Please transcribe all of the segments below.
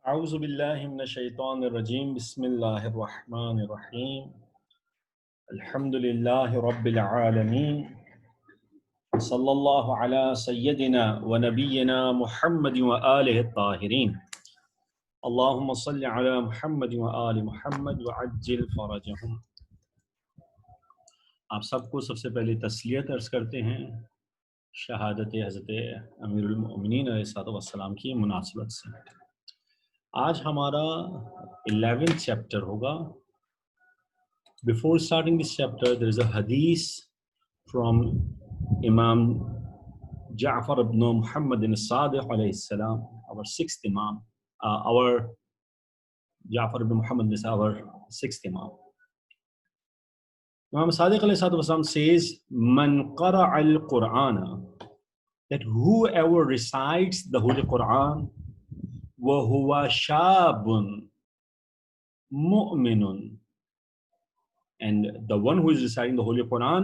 اعوذ باللہ من الشیطان الرجیم بسم اللہ الرحمن الرحیم الحمد للہ رب العالمین صلی اللہ علی سیدنا و نبینا محمد و آلہ الطاہرین اللہم صل علی محمد و آل محمد وعجل فرجہم۔ آپ سب کو سب سے پہلے تسلیت عرض کرتے ہیں شہادت حضرت امیر المؤمنین علیہ السلام کی مناسبت سے۔ آج ہمارا 11th چیپٹر ہوگا۔ Before starting this chapter, there is a hadith from Imam Ja'far ibn Muhammad al-Sadiq alayhi salam, our sixth Imam. Our Ja'far ibn Muhammad is our sixth Imam. Imam Sadiq alayhi salam says, "Man qara'a al-Qur'ana," that whoever recites the Holy Quran, وَهُوَ شَابٌ مُؤْمِنٌ, and the one who is reciting the Holy Quran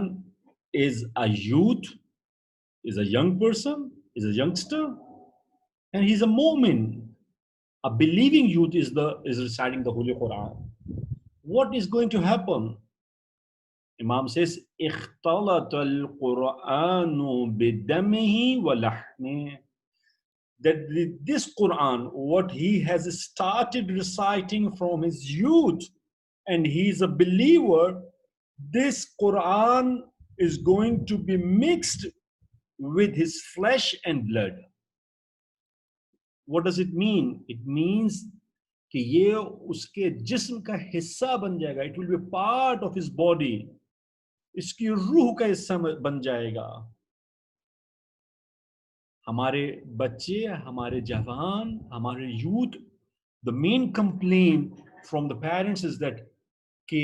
is a youth, is a young person, is a youngster, and he's a mu'min, a believing youth is reciting the Holy Quran. What is going to happen? Imam says, اختلط القرآن بدمه ولحمه, that this Quran, what he has started reciting from his youth, and he is a believer, this Quran is going to be mixed with his flesh and blood. What does it mean? It means کہ یہ اس کے جسم کا حصہ بن جائے گا. It will be a part of his body. اس کی روح کا حصہ بن جائے گا. ہمارے بچے، ہمارے جوان، ہمارے youth, the main complaint from the parents is that کہ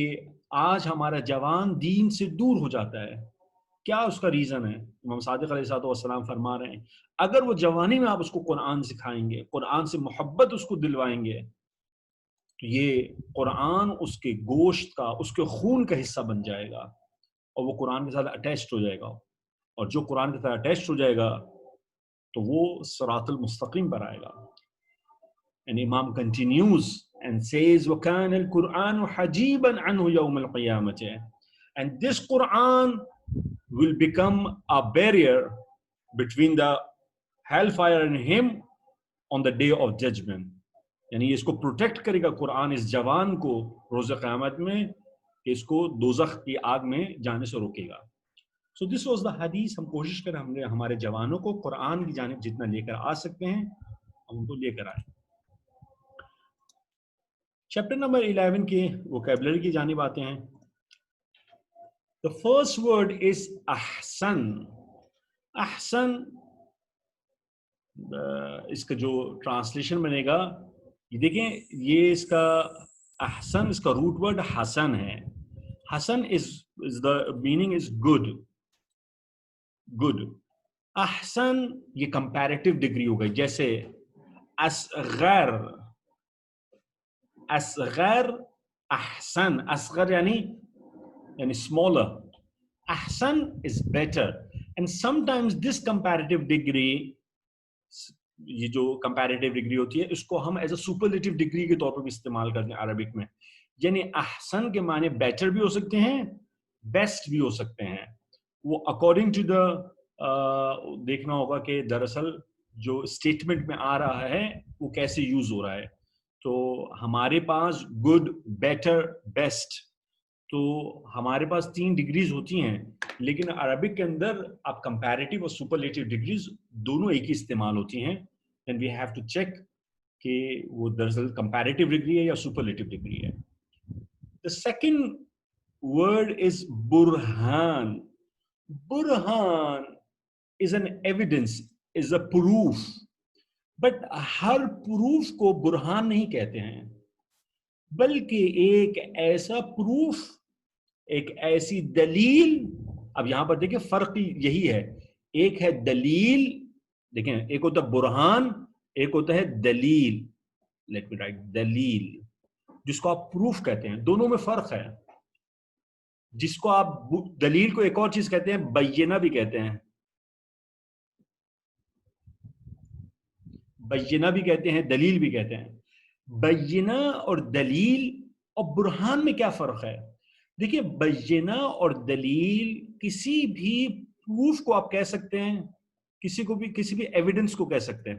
آج ہمارا جوان دین سے دور ہو جاتا ہے. کیا اس کا ریزن ہے؟ امام صادق علیہ السلام فرما رہے ہیں اگر وہ جوانی میں آپ اس کو قرآن سکھائیں گے، قرآن سے محبت اس کو دلوائیں گے، تو یہ قرآن اس کے گوشت کا، اس کے خون کا حصہ بن جائے گا اور وہ قرآن کے ساتھ اٹیچڈ ہو جائے گا، اور جو قرآن کے ساتھ اٹیچڈ ہو جائے گا تو وہ صراط المستقیم پر آئے گا. And Imam continues and says, وَكَانَ الْقُرْآنُ حَجِيبًا عَنْهُ يَوْمَ الْقِيَامَةِ, and this Quran will become a barrier between the hellfire and him on the day of judgment. یعنی اس کو پروٹیکٹ کرے گا قرآن اس جوان کو روز قیامت میں، کہ اس کو دوزخ کی آگ میں جانے سے روکے گا. So this was the hadith. ہم کوشش کریں ہمارے جوانوں کو قرآن کی جانب جتنا لے کر آ سکتے ہیں ہم ان کو لے کر آئیں. چیپٹر نمبر 11 کے ووکیبلری کی جانب آتے ہیں. The first word is احسن. احسن اس کا جو ٹرانسلیشن بنے گا، یہ دیکھیں، یہ اس کا احسن، اس کا روٹ ورڈ حسن ہے. حسن is the meaning is good. احسن یہ کمپیریٹیو ڈگری ہو گئی، جیسے اصغر احسن، اصغر یعنی smaller. Ahsan is better, and sometimes this comparative degree، یہ جو کمپیریٹیو ڈگری ہوتی ہے اس کو ہم ایز اے سپرلیٹیو ڈگری کے طور پر بھی استعمال کرتے ہیں عربک میں. یعنی احسن کے معنی بیٹر بھی ہو سکتے ہیں، بیسٹ بھی ہو سکتے ہیں. وہ اکارڈنگ ٹو دا دیکھنا ہوگا کہ دراصل جو اسٹیٹمنٹ میں آ رہا ہے وہ کیسے یوز ہو رہا ہے. تو ہمارے پاس گڈ، بیٹر، بیسٹ، تو ہمارے پاس 3 ڈگریز ہوتی ہیں، لیکن عربک کے اندر اب کمپیریٹیو اور سپرلیٹیو ڈگریز دونوں ایک ہی استعمال ہوتی ہیں. And we have to check کہ وہ دراصل کمپیریٹیو ڈگری ہے یا سپرلیٹیو ڈگری ہے. The second word is burhan. Burhan is an evidence, is a proof. But Hare proof کو برہان نہیں کہتے ہیں، بلکہ ایک ایسا پروف، ایک ایسی دلیل. اب یہاں پر دیکھیں فرق یہی ہے، ایک ہے دلیل، دیکھیں ایک ہوتا ہے برہان، ایک ہوتا ہے دلیل. لیٹ می رائٹ دلیل، جس کو آپ پروف کہتے ہیں. دونوں میں فرق ہے. جس کو آپ دلیل کو ایک اور چیز کہتے ہیں، بینہ بھی کہتے ہیں، بینہ بھی کہتے ہیں، دلیل بھی کہتے ہیں. بینا اور دلیل اور برہان میں کیا فرق ہے؟ دیکھیے بینا اور دلیل کسی بھی پروف کو آپ کہہ سکتے ہیں، کسی بھی ایویڈنس کو کہہ سکتے ہیں،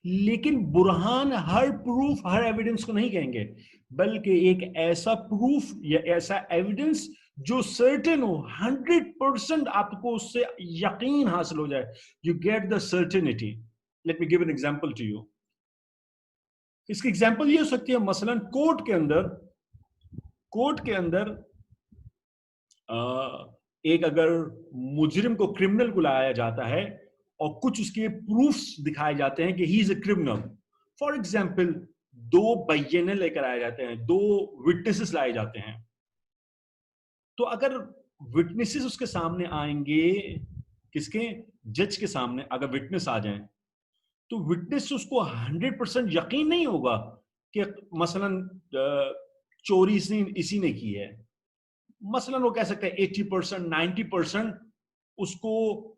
لیکن برہان ہر پروف ہر ایویڈنس کو نہیں کہیں گے، بلکہ ایک ایسا پروف یا ایسا ایویڈنس جو سرٹن ہو، 100% آپ کو اس سے یقین حاصل ہو جائے، you get the certainty. Let me give an example to you. اس کی ایگزامپل یہ ہو سکتی ہے مثلا کورٹ کے اندر ایک اگر مجرم کو کرمنل کو لایا جاتا ہے اور کچھ اس کے پروفز دکھائے جاتے ہیں کہ ہی از اے کرمنل. فار ایگزامپل 2 بینے لے کر آئے جاتے ہیں، 2 وٹنسز لائے جاتے ہیں. تو اگر وٹنسز اس کے سامنے آئیں گے، کس کے؟ جج کے سامنے اگر وٹنس آ جائیں تو وٹنس اس کو 100% یقین نہیں ہوگا کہ مثلا چوری اسی نے کی ہے. مثلا وہ کہہ سکتے ہیں 80% 90% اس کو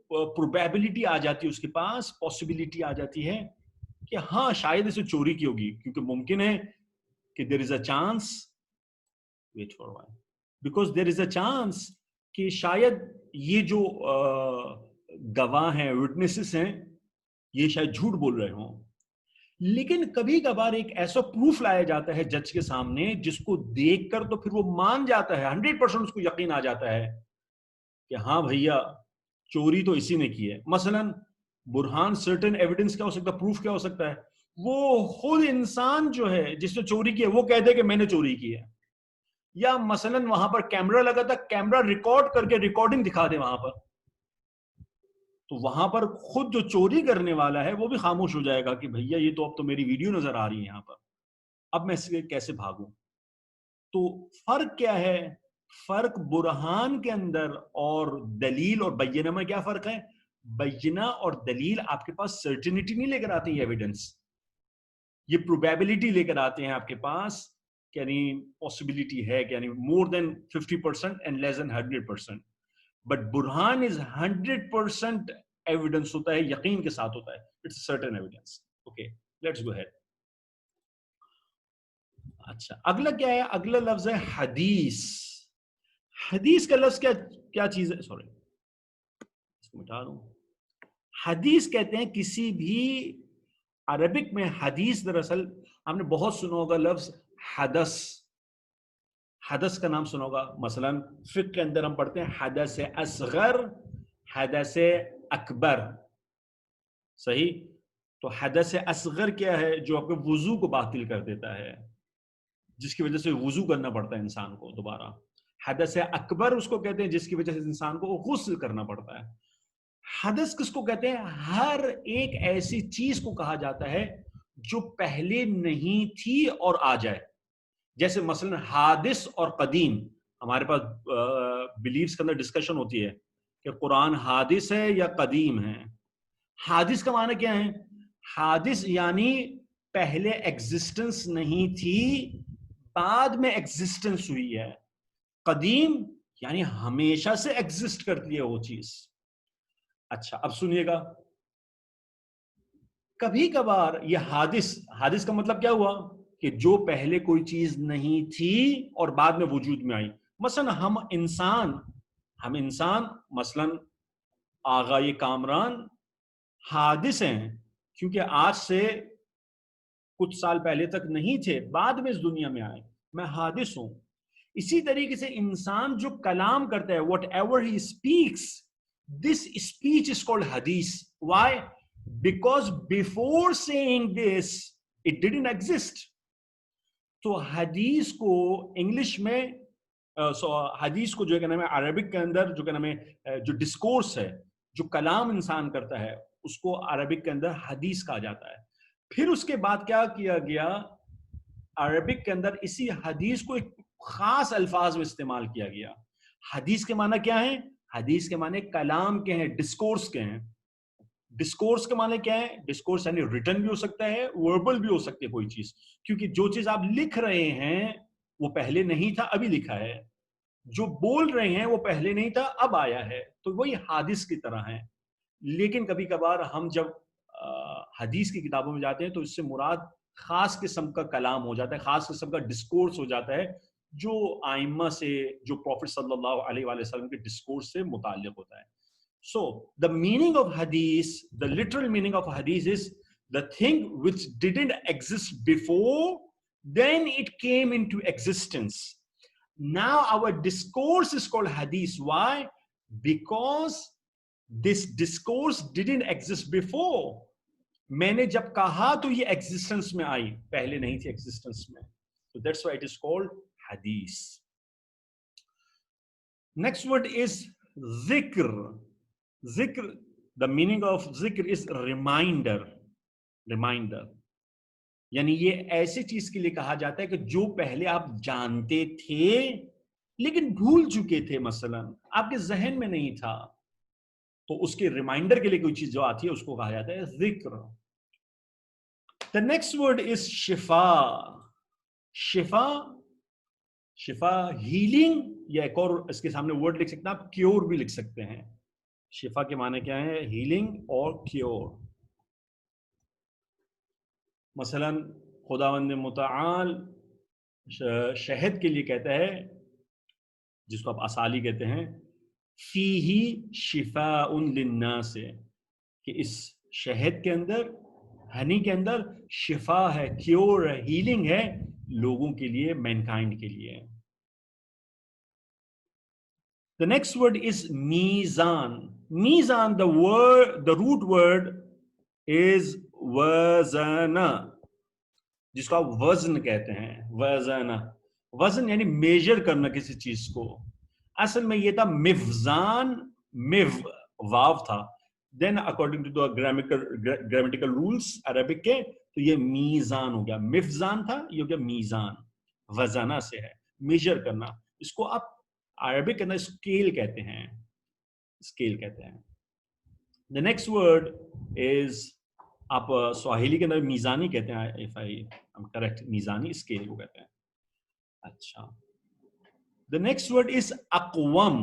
پروبیبلٹی آ جاتی ہے، اس کے پاس پاسبلٹی آ جاتی ہے کہ ہاں شاید اسے چوری کی ہوگی، کیونکہ ممکن ہے کہ there is a chance, wait for while, because there is a chance کہ شاید یہ جو گواہ ہیں، وٹنسز ہیں، یہ شاید جھوٹ بول رہے ہوں. لیکن کبھی کبھار ایک ایسا پروف لایا جاتا ہے جج کے سامنے جس کو دیکھ کر تو پھر وہ مان جاتا ہے، 100% اس کو یقین آ جاتا ہے کہ ہاں بھیا چوری تو اسی نے کی ہے. مثلا برہان سرٹن ایویڈنس کیا ہو سکتا ہے، پروف کیا ہو سکتا ہے؟ وہ خود انسان جو ہے جس نے چوری کی ہے وہ کہہ دے کہ میں نے چوری کی ہے، یا مثلا وہاں پر کیمرہ لگا تھا، کیمرہ ریکارڈ کر کے ریکارڈنگ دکھا دے وہاں پر، تو وہاں پر خود جو چوری کرنے والا ہے وہ بھی خاموش ہو جائے گا کہ بھیا یہ تو اب تو میری ویڈیو نظر آ رہی ہے یہاں پر، اب میں اس سے کیسے بھاگوں. تو فرق کیا ہے؟ فرق برہان کے اندر اور دلیل اور بینہ میں کیا فرق ہے؟ بینہ اور دلیل آپ کے پاس سرٹنٹی نہیں لے کر آتے ہیں ایویڈنس، یہ پروبیبلٹی لے کر آتے ہیں آپ کے پاس، یعنی پاسبلٹی ہے کہ یعنی more than 50% and less than 100%. بٹ برہان از 100% ایویڈنس ہوتا ہے، یقین کے ساتھ ہوتا ہے، it's certain evidence. Okay let's go ahead. اچھا اگلا کیا ہے؟ اگلا لفظ ہے حدیث. حدیث کا لفظ کیا چیز ہے؟ سوری اس کو مٹا دوں. حدیث کہتے ہیں کسی بھی، عربک میں حدیث دراصل ہم نے بہت سنا ہوگا لفظ حدث، حدث کا نام سنا ہوگا. مثلا فقہ کے اندر ہم پڑھتے ہیں حدث اصغر، حدث اکبر، صحیح؟ تو حدث اصغر کیا ہے؟ جو آپ کے وضو کو باطل کر دیتا ہے، جس کی وجہ سے وضو کرنا پڑتا ہے انسان کو دوبارہ. حدث اکبر اس کو کہتے ہیں جس کی وجہ سے انسان کو غسل کرنا پڑتا ہے. حدث کس کو کہتے ہیں؟ ہر ایک ایسی چیز کو کہا جاتا ہے جو پہلے نہیں تھی اور آ جائے. جیسے مثلا حادث اور قدیم، ہمارے پاس بلیفز کے اندر ڈسکشن ہوتی ہے کہ قرآن حادث ہے یا قدیم ہے. حادث کا معنی کیا ہے؟ حادث یعنی پہلے ایگزسٹنس نہیں تھی، بعد میں ایگزسٹنس ہوئی ہے. قدیم یعنی ہمیشہ سے ایگزسٹ کرتی ہے وہ چیز. اچھا اب سنیے گا، کبھی کبھار یہ حادث کا مطلب کیا ہوا؟ کہ جو پہلے کوئی چیز نہیں تھی اور بعد میں وجود میں آئی. مثلا ہم انسان مثلا آغا کامران حادث ہیں، کیونکہ آج سے کچھ سال پہلے تک نہیں تھے، بعد میں اس دنیا میں آئے، میں حادث ہوں. اسی طریقے سے انسان جو کلام کرتا ہے، whatever he speaks, this speech is called حدیث. Why? Because before seeing this it didn't exist. تو حدیث کو انگلش میں حدیث کو جو ہے عربک کے اندر جو جو ڈسکورس ہے، جو کلام انسان کرتا ہے، اس کو عربک کے اندر حدیث کہا جاتا ہے. پھر اس کے بعد کیا کیا گیا؟ عربک کے اندر اسی حدیث کو ایک خاص الفاظ میں استعمال کیا گیا. حدیث کے معنی کیا ہے؟ حدیث کے معنی کلام کے ہیں، ڈسکورس کے ہیں. ڈسکورس کے معنی کیا ہے؟ ڈسکورس یعنی ریٹن بھی ہو سکتا ہے، وربل بھی ہو سکتی ہے کوئی چیز، کیونکہ جو چیز آپ لکھ رہے ہیں وہ پہلے نہیں تھا، ابھی لکھا ہے. جو بول رہے ہیں وہ پہلے نہیں تھا، اب آیا ہے. تو وہی حادث کی طرح ہے. لیکن کبھی کبھار ہم جب حدیث کی کتابوں میں جاتے ہیں تو اس سے مراد خاص قسم کا کلام ہو جاتا ہے, خاص قسم کا ڈسکورس ہو جاتا ہے جو آئمہ سے, جو پروفٹ صلی اللہ علیہ وآلہ وسلم کے ڈسکورس سے متعلق ہوتا ہے. So the meaning of hadith, the literal meaning of hadith is the thing which didn't exist before, then it came into existence. Now our discourse is called hadith. Why? Because this discourse didn't exist before. میں نے جب کہا تو یہ existence میں آئی, پہلے نہیں تھی ایگزسٹنس میں. So that's why it is called hadith. Next word is zikr. Zikr, the meaning of zikr is reminder. Reminder. یعنی یہ ایسی چیز کے لیے کہا جاتا ہے کہ جو پہلے آپ جانتے تھے لیکن بھول چکے تھے, مثلا آپ کے ذہن میں نہیں تھا, تو اس کے ریمائنڈر کے لیے کوئی چیز جو آتی ہے اس کو کہا جاتا ہے ذکر. The next word is شفا. شفا, شفا ہیلنگ, یا ایک اور اس کے سامنے ورڈ لکھ سکتے ہیں آپ, کیور بھی لکھ سکتے ہیں. شفا کے معنی کیا ہے؟ ہیلنگ اور کیور. مثلا خداوند متعال شہد کے لیے کہتا ہے, جس کو آپ اسالی کہتے ہیں, فیہ شفاء للناس, کہ اس شہد کے اندر, ہنی کے اندر شفا ہے, کیور ہے, ہیلنگ ہے لوگوں کے لیے, مینکائنڈ کے لیے. The next word is میزان. میزان, the root word is وزن, جس کو آپ وزن کہتے ہیں. وزن, وزن یعنی میجر کرنا کسی چیز کو. اصل میں یہ تھا مفزان, مف واو تھا, then according to the grammatical rules Arabic کے, تو یہ میزان ہو گیا. مفزان تھا, یہ ہو گیا میزان. وزنہ سے ہے, میجر کرنا. اس کو آپ عربک کے اندر اسکیل کہتے ہیں, اسکیل کہتے ہیں. The next word is, آپ سواحیلی کے اندر میزانی کہتے ہیں, if I am correct, میزانی اسکیل کو کہتے ہیں. اچھا, the next word is اقوم.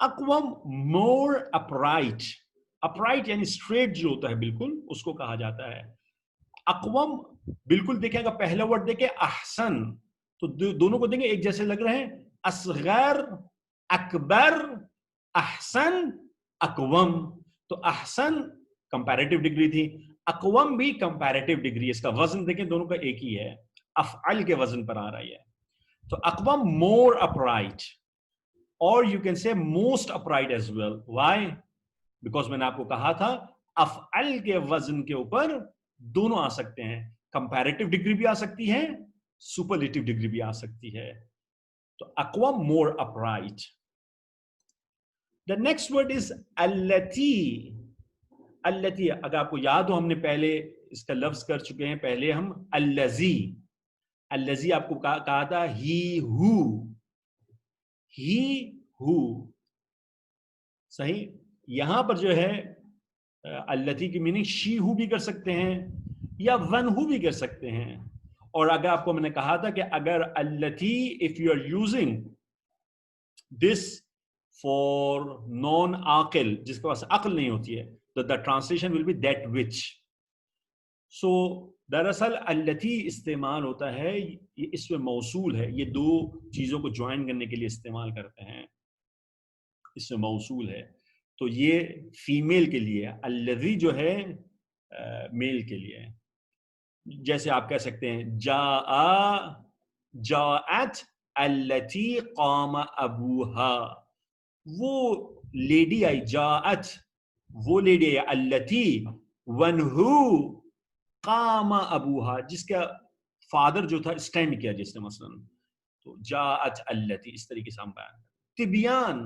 اقوم, more upright. upright یعنی straight جو ہوتا ہے بالکل, اس کو کہا جاتا ہے. اقوم بالکل دیکھیں گا, پہلا ورڈ دیکھیں احسن, تو دونوں کو دیکھیں ایک جیسے لگ رہے ہیں. اصغر, اکبر, احسن, اقوم. تو احسن کمپیریٹیو ڈگری تھی, اقوم بھی کمپیریٹیو ڈگری. اس کا وزن دیکھیں دونوں کا ایک ہی ہے, افعل کے وزن پر آ رہی ہے. تو اقوم more upright, or you can say most upright as well. Why? Because میں نے آپ کو کہا تھا افعل کے وزن کے اوپر دونوں آ سکتے ہیں, کمپیریٹیو ڈگری بھی آ سکتی ہے, سپرلیٹیو ڈگری بھی آ سکتی ہے. تو اقوام more upright. The next word is التی. التی, اگر آپ کو یاد ہو ہم نے پہلے اس کا لفظ کر چکے ہیں, پہلے ہم الذی. الذی آپ کو کہا تھا ہی ہو, ہی ہو. صحیح. یہاں پر جو ہے التی کی میننگ شی ہو بھی کر سکتے ہیں یا ون ہو بھی کر سکتے ہیں. اور اگر آپ کو میں نے کہا تھا کہ اگر التی, if you are using this for non عاقل, جس کے پاس عقل نہیں ہوتی ہے, تو the translation will be that which. So دراصل التی استعمال ہوتا ہے, یہ اس میں موصول ہے, یہ دو چیزوں کو جوائن کرنے کے لیے استعمال کرتے ہیں, اس میں موصول ہے. تو یہ فیمیل کے لیے, الذی جو ہے میل کے لیے. جیسے آپ کہہ سکتے ہیں جاءت التی قام ابوها, وہ لیڈی آئی. جاءت, وہ لیڈی آئی. التی, ونہو قام ابوها, جس کا فادر جو تھا اسٹینڈ کیا جس نے, مثلا. تو جاءت التی, اس طریقے سے ہم بیان. تبیان,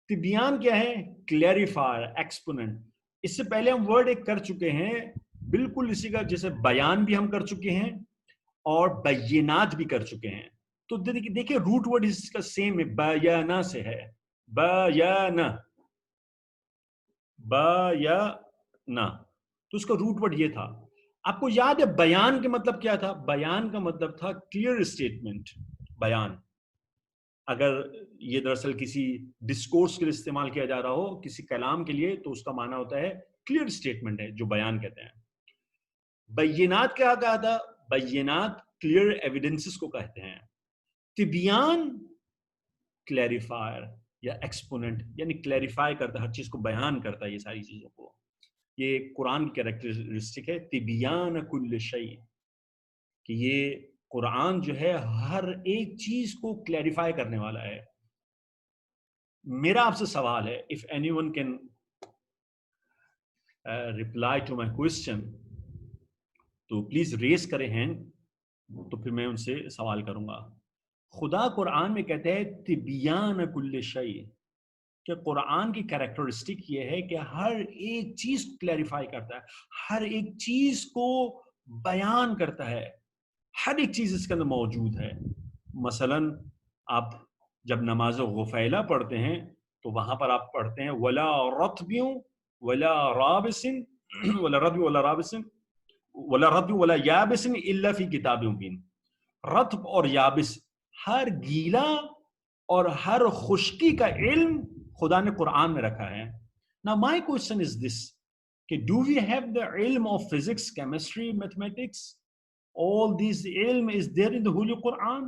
تبیان کیا ہے؟ کلیریفائر, ایکسپوننٹ. اس سے پہلے ہم ورڈ ایک کر چکے ہیں بالکل اسی کا, جیسے بیان بھی ہم کر چکے ہیں اور بینات بھی کر چکے ہیں. تو دیکھیں روٹ ورڈ اس کا سیم ہے, بیانا سے ہے. بیانا, بیانا, تو اس کا روٹ ورڈ یہ تھا. آپ کو یاد ہے بیان کے مطلب کیا تھا؟ بیان کا مطلب تھا کلیئر اسٹیٹمنٹ. بیان, اگر یہ دراصل کسی ڈسکورس کے لیے استعمال کیا جا رہا ہو, کسی کلام کے لیے, تو اس کا معنی ہوتا ہے کلیئر اسٹیٹمنٹ ہے جو بیان کہتے ہیں. بینات کیا کہا تھا؟ بینات کلیئر ایویڈنسز کو کہتے ہیں. تبیان کلیریفائر یا ایکسپوننٹ، یعنی کلیریفائی کرتا ہے، ہر چیز کو بیان کرتا ہے، یہ ساری چیزوں کو. یہ قرآن کی کیریکٹرسٹک ہے تبیان کل شیء، کہ یہ قرآن جو ہے ہر ایک چیز کو کلیریفائی کرنے والا ہے. میرا آپ سے سوال ہے، if anyone can reply to my question تو پلیز ریز کریں ہینڈ، تو پھر میں ان سے سوال کروں گا. خدا قرآن میں کہتے ہیں تبیان کل شیء، کہ قرآن کی کیریکٹرسٹک یہ ہے کہ ہر ایک چیز کلیریفائی کرتا ہے، ہر ایک چیز کو بیان کرتا ہے، ہر ایک چیز اس کے اندر موجود ہے. مثلا آپ جب نماز غفیلہ پڑھتے ہیں تو وہاں پر آپ پڑھتے ہیں ولا رطب ولا رابس ولا رطب ولا رابس ولا رطب ولا یابس الا فی کتاب مبین. رطب اور یابس، ہر گیلا اور ہر خشکی کا علم خدا نے قرآن میں رکھا ہے. Now my question is this, کہ do we have the ilm of physics, chemistry, mathematics? All these ilm is there in the Holy Quran,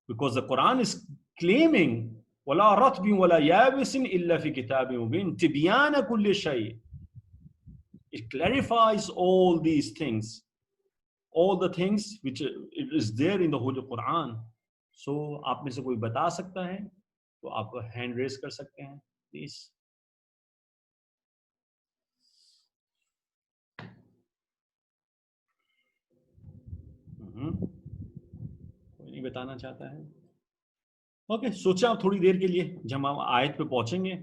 because the Quran is claiming وَلَا رَطْبٍ وَلَا يَابِسٍ إِلَّا فِي كِتَابٍ مُبِينٍ تِبْيَانَ كُلِّ شَيْءٍ. It clarifies all these things, all the things which is there in the Holy Quran. So آپ میں سے کوئی بتا سکتا ہے تو آپ کو ہینڈ ریز کر سکتے ہیں پلیز. کوئی نہیں بتانا چاہتا ہے؟ اوکے، سوچا تھوڑی دیر کے لیے، جب ہم آیت پہ پہنچیں گے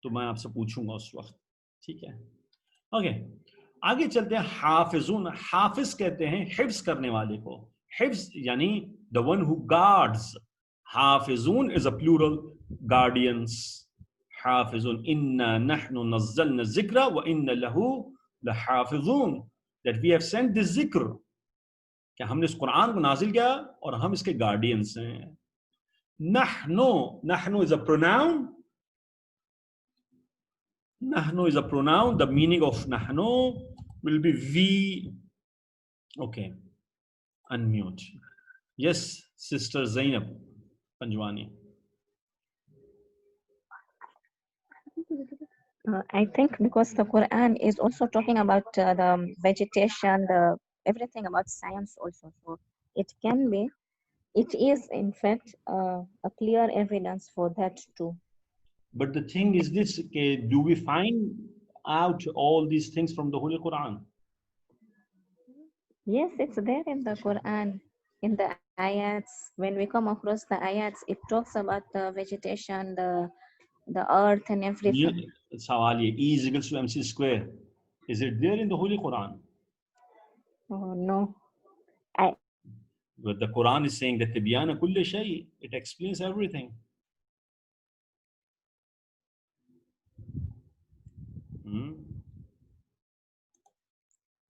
تو میں آپ سے پوچھوں گا اس وقت. ٹھیک ہے، اوکے آگے چلتے ہیں. حافظون، حافظ کہتے ہیں حفظ کرنے والے کو. حفظ یعنی the one who guards. حافظون is a plural, guardians. حافظون انا نحن نزلنا الذکر وان له لحافظون. that we have sent this ذکر، کہ ہم نے اس قرآن کو نازل کیا اور ہم اس کے گارڈینس ہیں. نحنو، نحنو is a pronoun. نحنو is a pronoun. The meaning of نحنو will be we. Okay, unmute. Yes, sister Zainab Panjwani. I think because the Quran is also talking about the vegetation, the everything about science also. So it can be, it is in fact a clear evidence for that too. But the thing is this, do we find out all these things from the Holy Quran? Yes, it's there in the Quran, in the ayats. When we come across the ayats, it talks about the vegetation, the earth and everything. سوال یہ E is equals to MC square. Is it there in the Holy Quran? Oh, no. But the Quran is saying that تبيان كل شيء. It explains everything.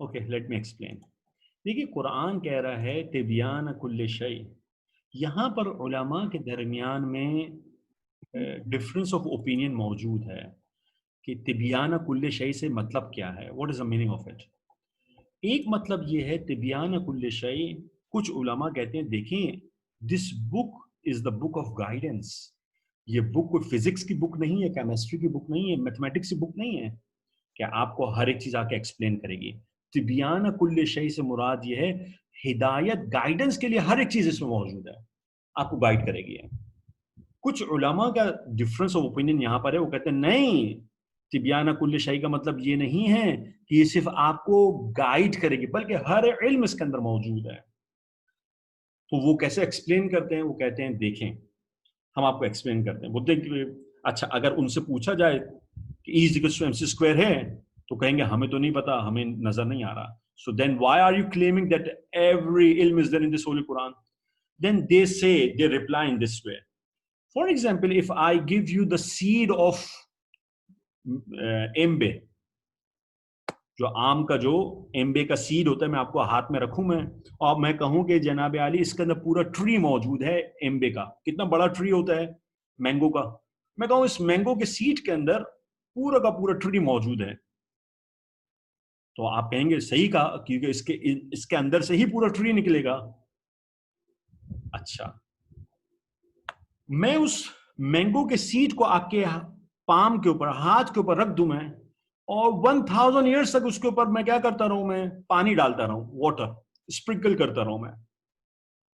Okay, let me explain. دیکھیے قرآن کہہ رہا ہے تبیان کل شیء. یہاں پر علماء کے درمیان میں ڈفرینس آف اوپینین موجود ہے کہ تبیان کل شیء سے مطلب کیا ہے. What is the meaning of it? ایک مطلب یہ ہے تبیان کل شیء، کچھ علماء کہتے ہیں دیکھیں دس بک از دا بک آف گائیڈنس. یہ بک کوئی فزکس کی بک نہیں ہے، کیمسٹری کی بک نہیں ہے، میتھمیٹکس کی بک نہیں ہے کہ آپ کو ہر ایک چیز آ کے ایکسپلین کرے گی. تبیان کل شیء سے مراد یہ ہے ہدایت، گائیڈنس کے لیے ہر ایک چیز اس میں موجود ہے، آپ کو گائیڈ کرے گی. کچھ علماء کا ڈفرینس آف اوپینین یہاں پر ہے، وہ کہتے ہیں نہیں تبیان کل شیء کا مطلب یہ نہیں ہے کہ یہ صرف آپ کو گائیڈ کرے گی، بلکہ ہر علم اس کے اندر موجود ہے. تو وہ کیسے ایکسپلین کرتے ہیں؟ وہ کہتے ہیں دیکھیں ہم آپ کو ایکسپلین کرتے ہیں. بولتے ہیں کہ اچھا اگر ان سے پوچھا جائے کہ E is equals to MC square ہے تو کہیں گے ہمیں تو نہیں پتا، ہمیں نظر نہیں آ رہا. So then why are you claiming that every ilm is there in this Holy Quran? Then they reply in this way. For example, if I give you the seed of Ambi, جو آم کا جو Ambi کا sad ہوتا ہے، میں آپ کو ہاتھ میں رکھوں میں اور میں کہوں کہ جناب علی اس کے اندر پورا ٹری موجود ہے ایمبے کا، کتنا بڑا ٹری ہوتا ہے مینگو کا، میں کہوں اس مینگو کے سیڈ کے اندر پورا کا پورا ٹری موجود ہے، تو آپ کہیں گے صحیح کہا کیونکہ اس کے اندر سے ہی پورا ٹری نکلے گا. اچھا میں اس مینگو کے سیڈ کو آپ کے پام کے اوپر ہاتھ کے اوپر رکھ دوں میں اور 1000 ایئرس تک اس کے اوپر میں کیا کرتا رہوں, میں پانی ڈالتا رہوں, واٹر اسپرنکل کرتا رہوں میں,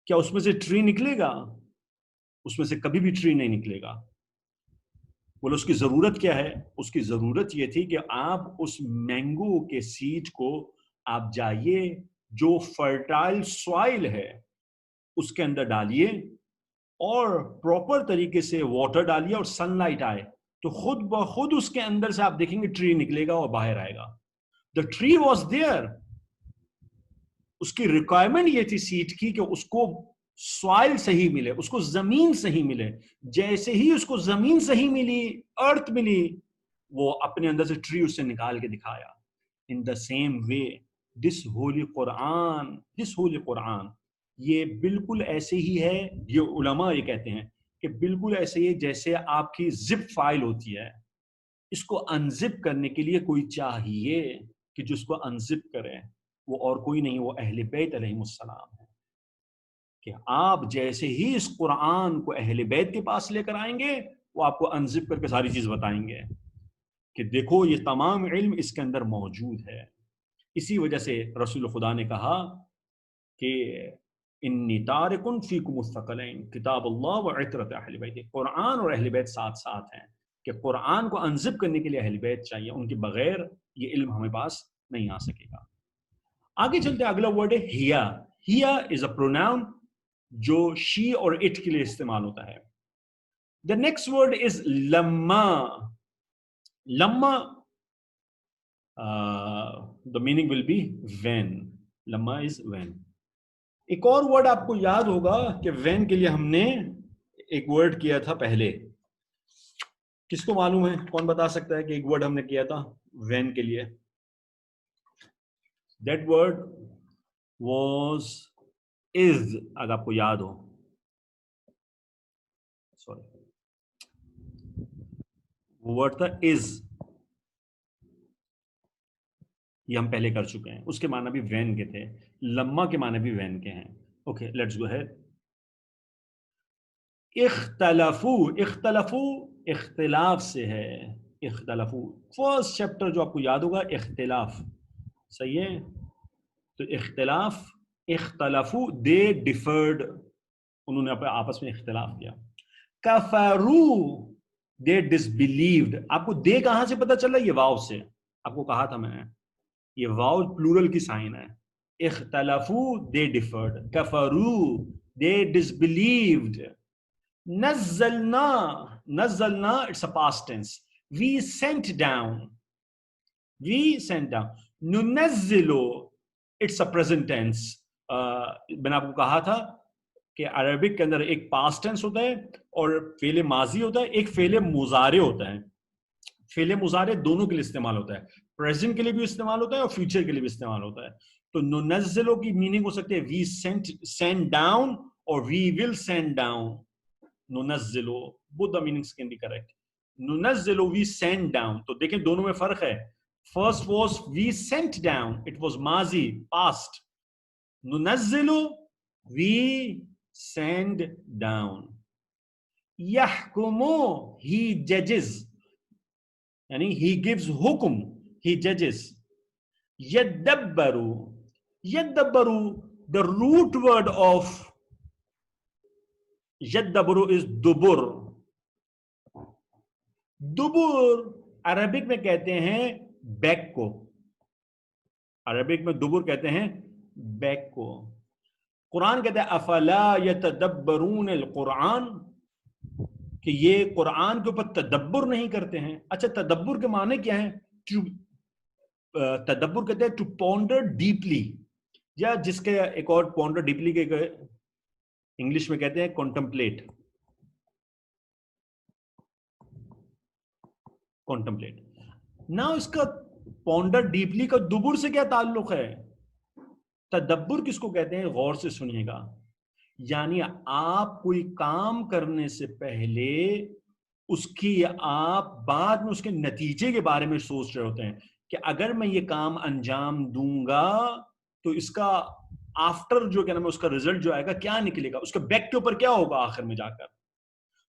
کیا اس میں سے ٹری نکلے گا؟ اس میں سے کبھی بھی ٹری نہیں نکلے گا. بولو اس کی ضرورت کیا ہے؟ اس کی ضرورت یہ تھی کہ آپ اس مینگو کے سیڈ کو آپ جائیے جو فرٹائل سوائل ہے اس کے اندر ڈالیے اور پراپر طریقے سے واٹر ڈالیے اور سن لائٹ آئے تو خود بخود اس کے اندر سے آپ دیکھیں گے ٹری نکلے گا اور باہر آئے گا. The tree was there. اس کی ریکوائرمنٹ یہ تھی سیڈ کی کہ اس کو سوائل صحیح ملے, اس کو زمین صحیح ملے. جیسے ہی اس کو زمین صحیح ملی, ارتھ ملی, وہ اپنے اندر سے ٹری اس سے نکال کے دکھایا. In the same way, this holy Quran, یہ بالکل ایسے ہی ہے. یہ علماء یہ کہتے ہیں کہ بالکل ایسے ہی جیسے آپ کی زپ فائل ہوتی ہے. اس کو انزپ کرنے کے لیے کوئی چاہیے کہ جو اس کو انزپ کرے, وہ اور کوئی نہیں, وہ اہل بیت علیہ السلام ہے. کہ آپ جیسے ہی اس قرآن کو اہل بیت کے پاس لے کر آئیں گے وہ آپ کو انزپ کر کے ساری چیز بتائیں گے کہ دیکھو یہ تمام علم اس کے اندر موجود ہے. اسی وجہ سے رسول خدا نے کہا کہ انی تارکن فیکم الثقلین کتاب اللہ و عترت اہل بیت. قرآن اور اہل بیت ساتھ ساتھ ہیں کہ قرآن کو انزپ کرنے کے لیے اہل بیت چاہیے, ان کے بغیر یہ علم ہمیں پاس نہیں آ سکے گا. آگے چلتے اگلا ورڈ ہے ہیا. ہیا از اے پروناؤن جو شی اور اٹ کے لیے استعمال ہوتا ہے. دا نیکسٹ ورڈ از لما. لما the meaning will be when. لما is when. ایک اور ورڈ آپ کو یاد ہوگا کہ when کے لیے ہم نے ایک ورڈ کیا تھا پہلے. کس کو معلوم ہے, کون بتا سکتا ہے کہ ایک ورڈ ہم نے کیا تھا when کے لیے؟ That word was is. اگر آپ کو یاد ہو, سوری, وہ ورڈ تھا is. یہ ہم پہلے کر چکے ہیں. اس کے معنی بھی وین کے تھے, لما کے معنی بھی وین کے ہیں. Okay let's go ahead. اختلفو. اختلفو اختلاف سے ہے. اختلفو فرسٹ چیپٹر جو آپ کو یاد ہوگا اختلاف, صحیح ہے. تو اختلاف, اختلفو دے ڈیفرڈ, انہوں نے آپس میں اختلاف کیا. کفرو دے ڈسبلیوڈ. آپ کو دے کہاں سے پتہ چلا؟ یہ واو سے. آپ کو کہا تھا میں نے یہ واو پلورل کی سائن ہے. اختلفو دے ڈیفرڈ, کفرو دے ڈسبلیوڈ. نزلنا. نزلنا it's a past tense. We sent down. We sent down. ننزلو اٹس اے پریزنٹ ٹینس. میں نے آپ کو کہا تھا کہ عربک کے اندر ایک پاسٹ ٹینس ہوتا ہے اور فعل ماضی ہوتا ہے, ایک فعل مضارع ہوتا ہے. فعل مضارع دونوں کے لیے استعمال ہوتا ہے, پریزنٹ کے لیے بھی استعمال ہوتا ہے اور فیوچر کے لیے بھی استعمال ہوتا ہے. تو ننزلو کی میننگ ہو سکتے ہے وی سینڈ ڈاؤن اور وی ول سینڈ ڈاؤن. ننزلو both the meanings can be correct. ننزلو وی سینڈ ڈاؤن. تو دیکھیں دونوں میں فرق ہے. First was we sent down, it was ماضی past. ننزلو we send down. یحکمو he judges, یعنی he gives حکم, he judges. یدبرو. یدبرو the root word of یدبرو is دبر. دبر عربک میں کہتے ہیں بیک کو. عربک میں دبر کہتے ہیں بیک کو. قرآن کہتے ہیں افلا یتدبرون القرآن, کہ یہ قرآن کے اوپر تدبر نہیں کرتے ہیں. اچھا تدبر کے معنی کیا ہے؟ تدبر کہتے ہیں ٹو پونڈر ڈیپلی, یا جس کے ایک اور پونڈر ڈیپلی کے انگلش میں کہتے ہیں کنٹمپلیٹ. کنٹمپلیٹ. نہ اس کا پونڈر ڈیپلی کا دبر سے کیا تعلق ہے؟ تدبر کس کو کہتے ہیں؟ غور سے سنیے گا. یعنی آپ کوئی کام کرنے سے پہلے اس کی آپ بعد میں اس کے نتیجے کے بارے میں سوچ رہے ہوتے ہیں. کہ اگر میں یہ کام انجام دوں گا تو اس کا آفٹر جو کیا نام ہے اس کا رزلٹ جو آئے گا کیا نکلے گا, اس کے بیک کے اوپر کیا ہوگا آخر میں جا کر.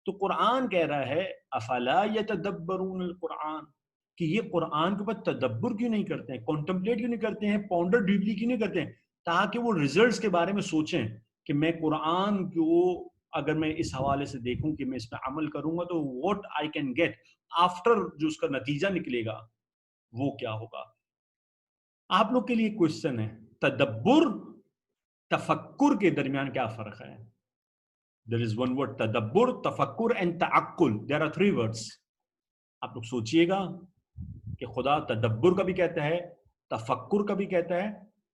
تو قرآن کہہ رہا ہے افلا یتدبرون القرآن, کہ یہ قرآن کے اوپر تدبر کیوں نہیں کرتے ہیں, کانٹمپلیٹ کیوں نہیں کرتے ہیں, پونڈر ڈیپلی کیوں نہیں کرتے ہیں, تاکہ وہ ریزلٹس کے بارے میں سوچیں کہ میں قرآن کو اگر میں اس حوالے سے دیکھوں کہ میں اس پہ عمل کروں گا تو what I can get after, جو اس کا نتیجہ نکلے گا وہ کیا ہوگا. آپ لوگ کے لیے کوشچن ہے, تدبر تفکر کے درمیان کیا فرق ہے؟ There is one word تدبر, تفکر and تعقل. There are 3 words. آپ لوگ سوچئے گا کہ خدا تدبر کا بھی کہتا ہے, تفکر کا بھی کہتا ہے,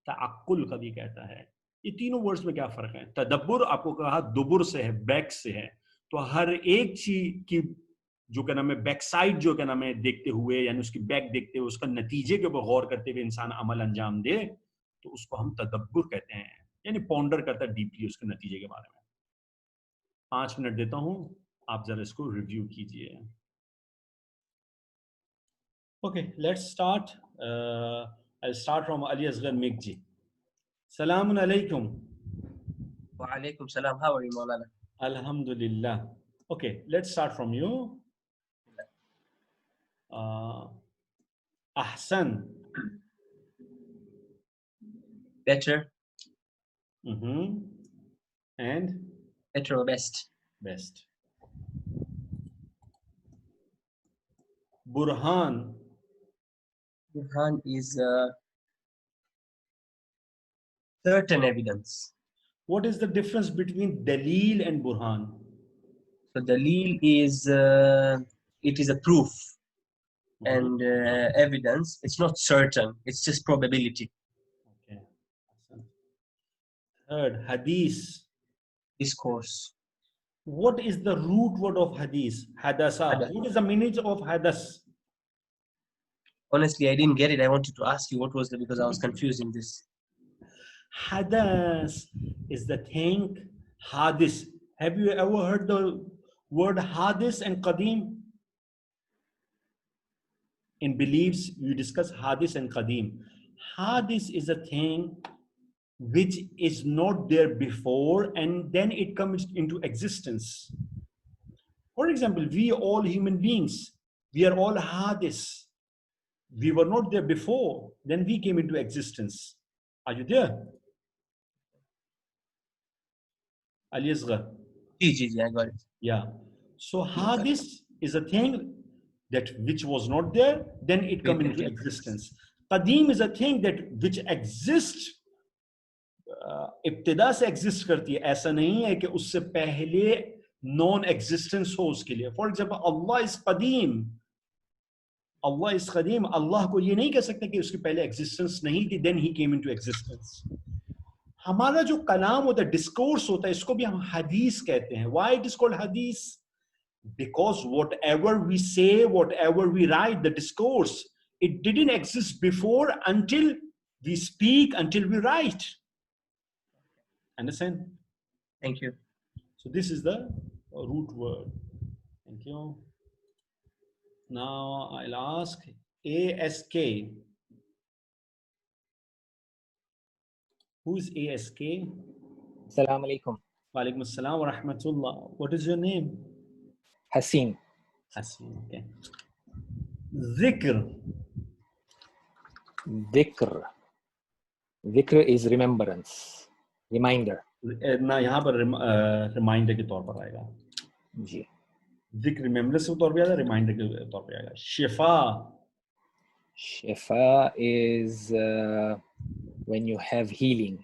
تعقل کا بھی کہتا ہے. یہ تینوں ورڈز میں کیا فرق ہے؟ تدبر آپ کو کہا دبر سے ہے, بیک سے ہے, تو ہر ایک چیز کی جو کیا نام ہے بیک سائڈ جو کیا نام ہے دیکھتے ہوئے, یعنی اس کی بیک دیکھتے ہوئے, اس کا نتیجے کے اوپر غور کرتے ہوئے انسان عمل انجام دے, تو اس کو ہم تدبر کہتے ہیں, یعنی پونڈر کرتا ہے ڈیپلی اس کے نتیجے کے بارے میں. 5 منٹ دیتا ہوں, آپ ذرا اس کو ریویو کیجئے. Okay, let's start. I'll start from Ali Asghar Meg ji. Salamun alaikum. Wa alaikum salam. How are you, Maulana? Alhamdulillah. Okay, let's start from you. Ahsan. Better. And better or best? Best. Burhan. Burhan is certain evidence. What is the difference between dalil and burhan? So dalil is it is a proof, and evidence, it's not certain, it's just probability. Okay. Third, hadith. Discourse. What is the root word of hadith? Hadasa. What is the meaning of hadas? Honestly, I didn't get it. I wanted to ask you what was the, because I was confused in this. Hadas is the thing. Hadis. Have you ever heard the word hadis and qadim? In beliefs, we discuss hadis and qadim. Hadis is a thing which is not there before and then it comes into existence. For example, we all human beings, we are all hadis. We were not there before, then we came into existence. Are you there? Ali Asghar. I got it. Yeah. So hadis is a thing that which was not there, then it comes into existence. Qadim is a thing that which exists, ابتدا سے exist کرتی ہے, ایسا نہیں ہے کہ اس سے پہلے نان ایگزسٹنس ہو اس کے لیے. فار ایگزامپل اللہ از قدیم, اللہ از قدیم, اللہ کو یہ نہیں کہہ سکتے کہ اس کی پہلے ایگزسٹنس نہیں تھی, دین ہی کیم انٹو ایگزسٹنس. ہمارا جو کلام ہوتا ہے, ڈسکورس ہوتا ہے, اس کو بھی ہم حدیث کہتے ہیں. وائی اٹ از کالڈ حدیث؟ Because whatever we say, whatever we write, the discourse, it didn't exist before until we speak, until we write. Understand? Thank you. So this is the root word. Thank you. Now I'll ask ASK. Who is ASK? Assalamu alaikum. Wa alaikum assalam wa rahmatullah. What is your name? Hasim. Hasim, okay. Zikr. Dhikr is remembrance, reminder. نا یہاں پر reminder کے طور پر آئے گا. جی. ذکر remembrance کے طور پہ آئے گا, ریمائنڈر کے طور پہ آئے گا. Shifa is when you have healing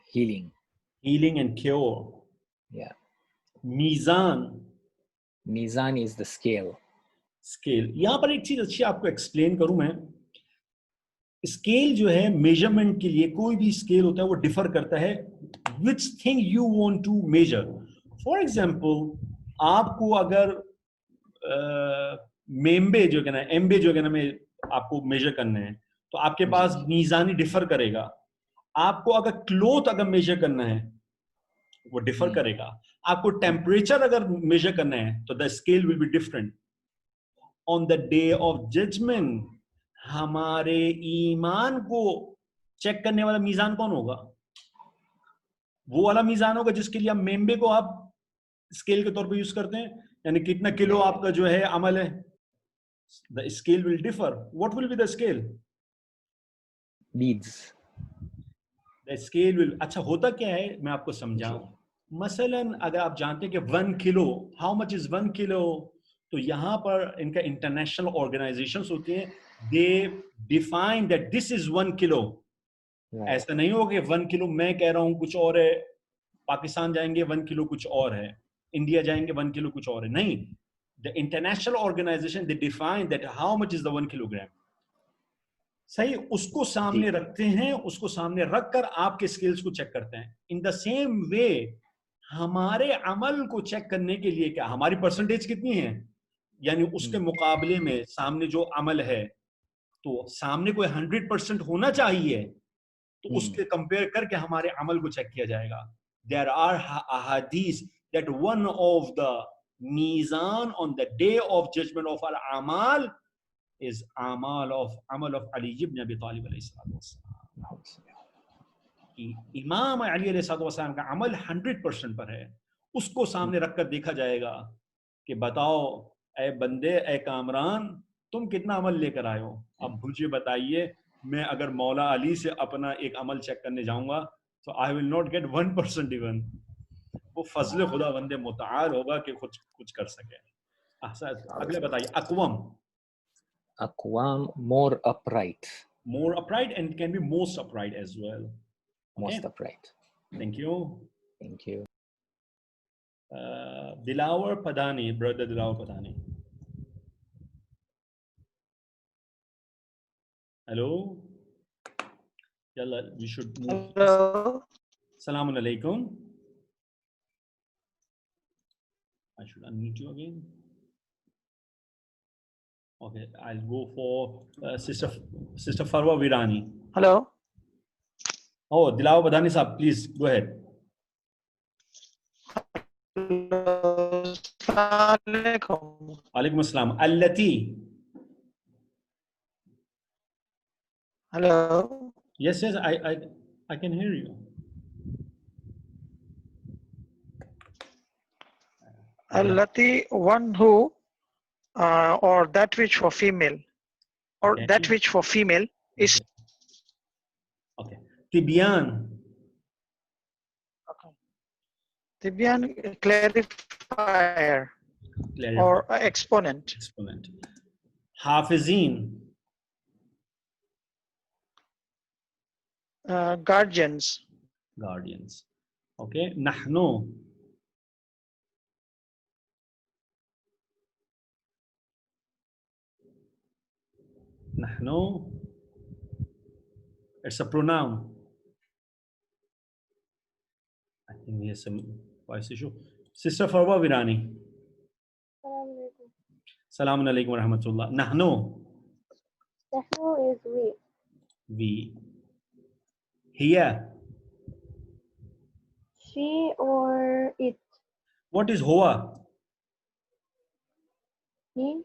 and cure. Yeah. Mizan is the scale. یہاں پر ایک چیز اچھی آپ کو ایکسپلین کروں میں. اسکیل جو ہے میجرمنٹ کے لیے, کوئی بھی اسکیل ہوتا ہے وہ ڈیفر کرتا ہے which thing you want to measure. For example, آپ کو اگر میمبے جو کہنا ہے, ایمبے جو کہنا ہے آپ کو میجر کرنا ہے, تو آپ کے پاس میزانی ڈیفر کرے گا. آپ کو اگر کلوتھ اگر میجر کرنا ہے وہ ڈیفر کرے گا. آپ کو ٹیمپریچر اگر میجر کرنا ہے تو the scale will be different. On the day of judgment, हमारे ईमान को चेक करने वाला मीजान कौन होगा? वो वाला मीजान होगा जिसके लिए आप मेंबे को आप स्केल के तौर पे यूज करते हैं, यानी कितना किलो आपका जो है अमल है. The scale will differ. What will be the scale? Beads. The scale will. अच्छा होता क्या है मैं आपको समझाऊं. मसलन अगर आप जानते हैं कि 1 kilo, how much is 1 kilo, तो यहाँ पर इनका इंटरनेशनल ऑर्गेनाइजेशंस होती हैं, they define that this is 1 kilo. Right. ऐसा नहीं होगा कि 1 किलो मैं कह रहा हूँ कुछ और है, पाकिस्तान जाएंगे 1 किलो कुछ और है, इंडिया जाएंगे 1 किलो कुछ और है. नहीं, the international organization they define that how much is the 1 kilogram. सही, उसको सामने रखते हैं, उसको सामने रखकर आपके स्किल्स को चेक करते हैं. इन द सेम वे हमारे अमल को चेक करने के लिए क्या हमारी परसेंटेज कितनी है, यानी उसके मुकाबले में सामने जो अमल है, तो सामने कोई 100% होना चाहिए, तो उसके कंपेयर करके हमारे अमल को चेक किया जाएगा. There are ahadith that one of the mizan on the day of judgment of our amal is amal of Ali ibn Abi Talib alayhi salatu wassalam. कि इमाम अली अलैहि सल्लल्लाहु अलैहि वसल्लम का अमल 100% पर है, उसको सामने रखकर देखा जाएगा कि बताओ ऐ बंदे, ऐ कामरान, तुम कितना अमल लेकर आए हो. अब मुझे बताइए, मैं अगर मौला अली से अपना एक अमल चेक करने जाऊंगा तो I will not gate 1% even. वो फजल खुदा बंदे मुताल होगा कि कुछ कर सके. अगले बताइए. अक़वम. Aqwam, more upright. More upright, and can be most upright as well. Most upright. Thank you. Thank you. Dilawar Padani, brother Dilawar Padani. Hello. Yalla, we should move. Hello. Assalamu alaikum. I should unmute you again. Okay, I'll go for Sister Farwa Virani. Hello. Oh, Dilawar Padani sahab, please go ahead. Assalamualaikum. Alaikum assalam. Allati. Hello. Yes, I can hear you. Allati, one who, or that which for female, or Okay. that which for female is. Okay. Tibyan. Okay. Tibyan, clarifier or exponent. Exponent. Hafizin. Guardians. Guardians. Okay. Nahnu. Nahnu. It's a pronoun. I think we have some voice issue. Sister Farwa Virani. Assalamu alaikum wa rahmatullah. Nahnu. Nahnu is we. We. Hiya. She or it. What is huwa? He.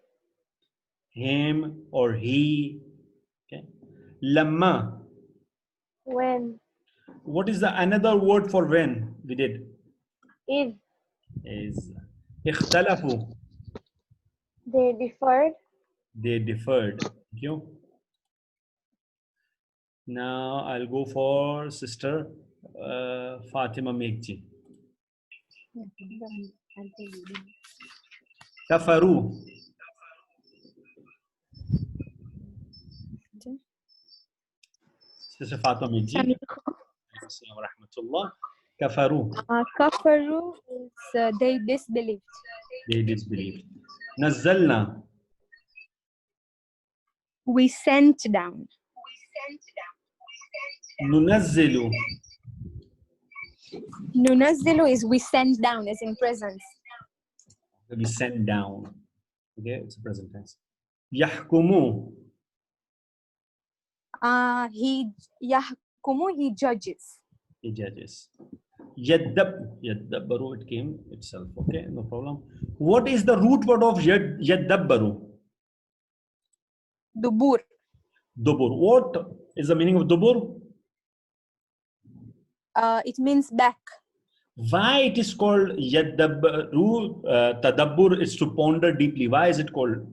Him or he. Okay. Lamma. When. What is the another word for when? We did. Is. Is. Ikhtalafu. They differed. They differed. Thank you. Now I'll go for Sister Fatima Meghji. Kafaru. Sister Fatima Meghji. Assalamu rahmatullah. Kafaru. Kafaru is they disbelieved. They disbelieved. Nazzalna. We sent down. Nunazzilu. Nunazzilu is we sent down, as in presence. We send down. Okay, it's a present tense. Yahkumu. He judges. He judges. Yadabbaru, it came itself. Okay, no problem. What is the root word of yadabbaru? Dubur. Dubur. What is the meaning of dubur? It means back. Why it is called yadabbaru? Tadabbur is to ponder deeply. Why is it called?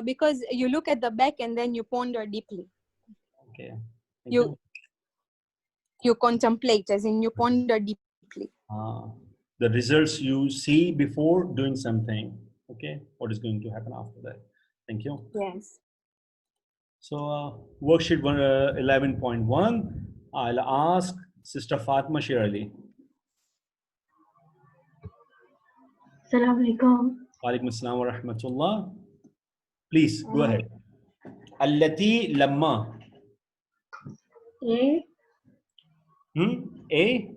Because you look at the back and then you ponder deeply. Okay. Thank You contemplate, as in you ponder deeply. The results you see before doing something. Okay. What is going to happen after that? Thank you. Yes. So worksheet 11.1. I'll ask Sister Fatma Shirali. Assalamu alaikum. Walaikum assalam wa rahmatullah. Please go ahead. Allati lamma. A. A.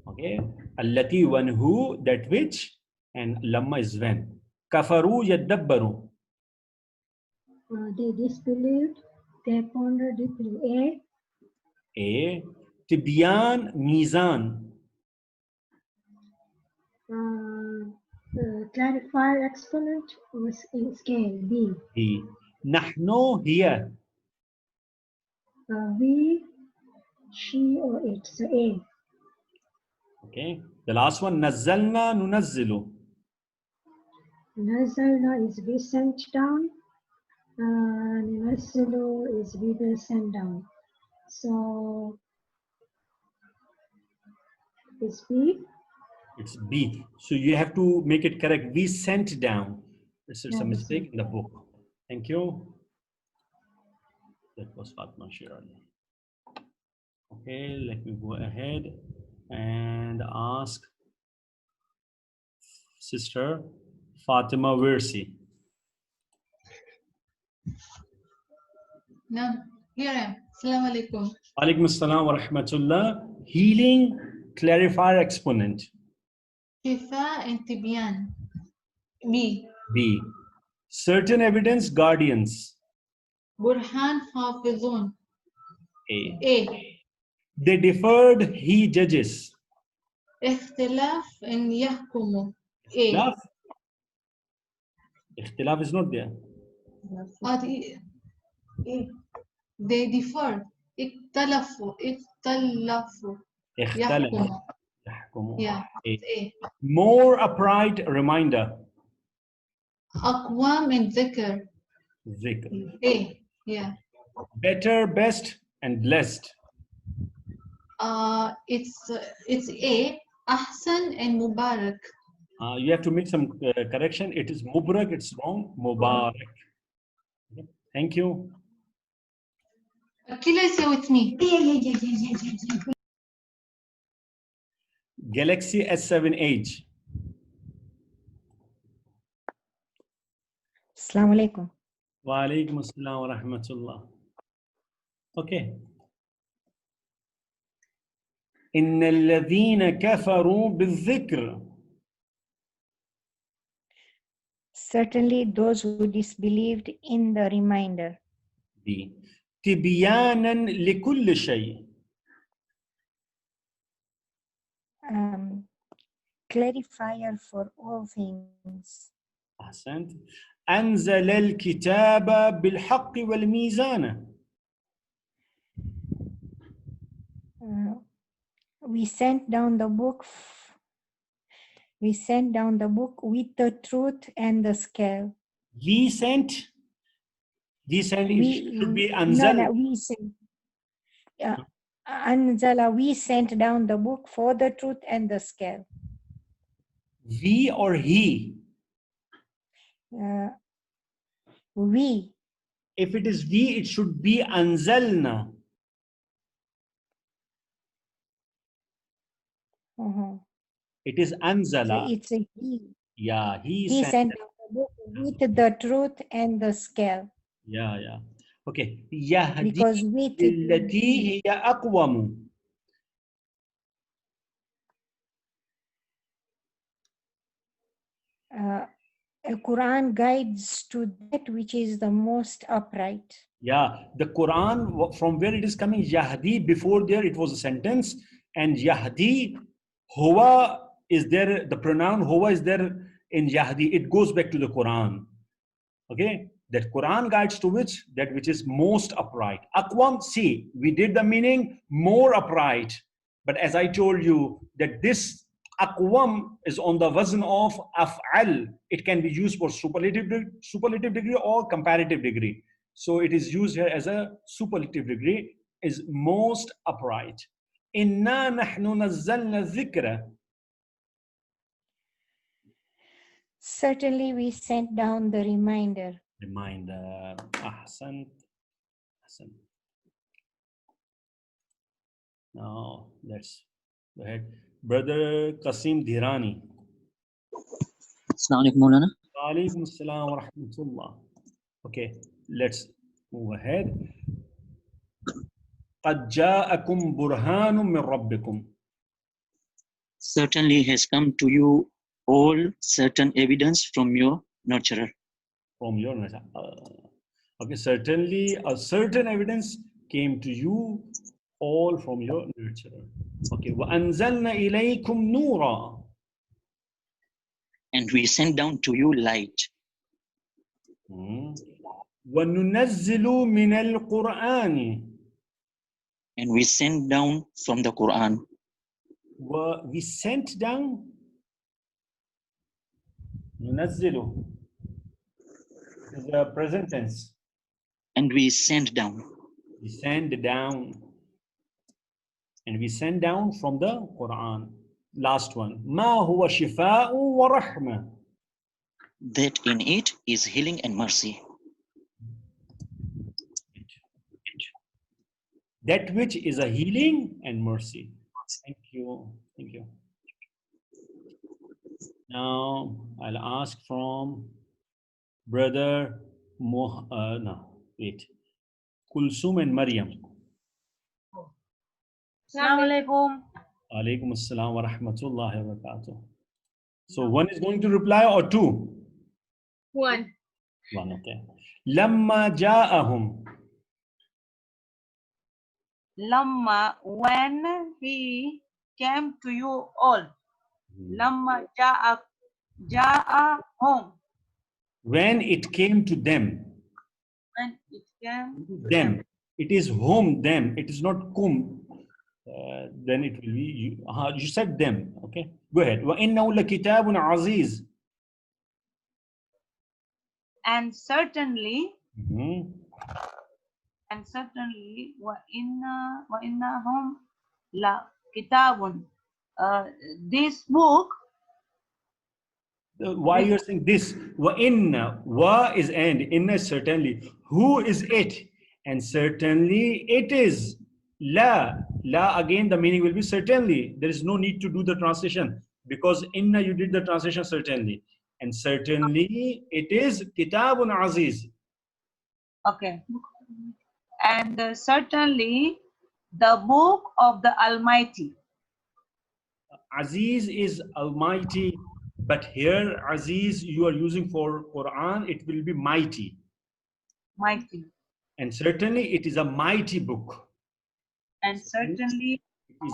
Okay. Allati, one who, that which, and lamma is when. Kafaru yadabbaru. They disbelieved. They pondered deeply. A. Tibyan mizan. Clarifier exponent was in scale. B. B. Nahnu here. We, she, or it. So A. Okay. The last one. Nazzalna nunazzilu. Nazalna is we sent down. Nunazzilu is we will send down. So it's B. It's B. So you have to make it correct. We sent down. This is a mistake in the book. Thank you. That was Fatma Shirali. Okay, let me go ahead and ask Sister Fatima Versi. No, here I am. Assalamu alaikum. Alaikum assalam wa rahmatullah. Healing clarifier exponent. Shifa and Tibyan. B. B. Certain evidence guardians. Burhan Hafizun. A. A. They differed, he judges. اختلاف in يحكم. A. Ikhtilaf? Ikhtilaf is not there. They differed. اختلفوا. Ikhtalaf. يحكم. Yeah. A. More upright reminder. أقوام and ذكر. Zikr. A. Yeah. Better, best, and blessed. It's A. Ahsan and Mubarak. You have to make some correction. It is Mubarak, it's wrong. Mubarak. Okay. Thank you. Kila is with me. Galaxy S7 Edge. Assalamu alaikum. Wa alaikum assalam wa rahmatullah. Okay. إن الذين كفروا بالذكر. Certainly those who disbelieved in the reminder. B. تبيانا لكل شيء. Clarifier for all things. أحسنت. أنزل الكتاب بالحق والميزان. We sent down the book. We sent down the book with the truth and the scale. We sent. Should be Anzal. No, we sent. Anzala, we sent down the book for the truth and the scale. We or he? We. If it is we, it should be Anzalna. It is Anzala. So it's a he. Yeah, he sent down the book with the truth and the scale. Yeah. Okay. Yahdi Because with التي هي أقوم. Quran guides to that which is the most upright. Yeah, the Quran, from where it is coming, Yahdi, before there it was a sentence, and Yahdi, Huwa is there, the pronoun Huwa is there in Yahdi, it goes back to the Quran. Okay, That Quran guides to which? That which is most upright. Aqwam, see, we did the meaning more upright. But as I told you, that this aqwam is on the wazn of af'al. It can be used for superlative degree or comparative degree. So it is used here as a superlative degree, is most upright. Inna nahnu nazzalna dhikra. Certainly we sent down the reminder. Reminder. Ahsan. Ahsan. Now let's go ahead. Brother Qasim Dhirani. Assalamu alaikum, Maulana. Alaikum assalam wa rahmatullah. Okay, let's move ahead. قَدْ جَاءَكُمْ بُرْهَانٌ مِّن رَبِّكُمْ. Certainly has come to you all certain evidence from your nurturer. From your nurturer. Okay, certainly a certain evidence came to you all from your nurturer. Okay, وَأَنزَلْنَا إِلَيْكُمْ نُورًا. And we send down to you light. وَنُنَزِّلُ مِنَ الْقُرْآنِ. And we send down from the Quran. We sent down. نُنَزِّلُ is the present tense. And we send down. We send down. And we send down from the Quran. Last one. مَا هُوَ شِفَاءٌ وَرَحْمَةٌ. That in it is healing and mercy. That which is a healing and mercy. Thank you. Thank you. Now I'll ask from brother Kulsum and Maryam. Assalamu alaikum. Alaikum assalam wa rahmatullahi wa barakatuh. So one is going to reply or two? One. One, okay. Lamma ja'ahum. Lamma, when he came to you all. Lamma ja'a home. When it came to them. When it came to them. It is home, them. It is not kum. Then it will be, you said them. Okay, go ahead. وَإِنَّهُ لَكِتَابٌ عَزِيزٌ. And certainly, وَإِنَّهُمْ لَكِتَابٌ. This book. Why you're saying this? وَإِنَّ, wa is and, inna certainly. Who is it? And certainly it is. La again the meaning will be certainly. There is no need to do the translation because inna you did the translation certainly. And certainly it is Kitabun Aziz. Okay. And certainly the book of the Almighty. Aziz is Almighty, but here Aziz you are using for Quran, it will be mighty. Mighty. And certainly it is a mighty book. And certainly it is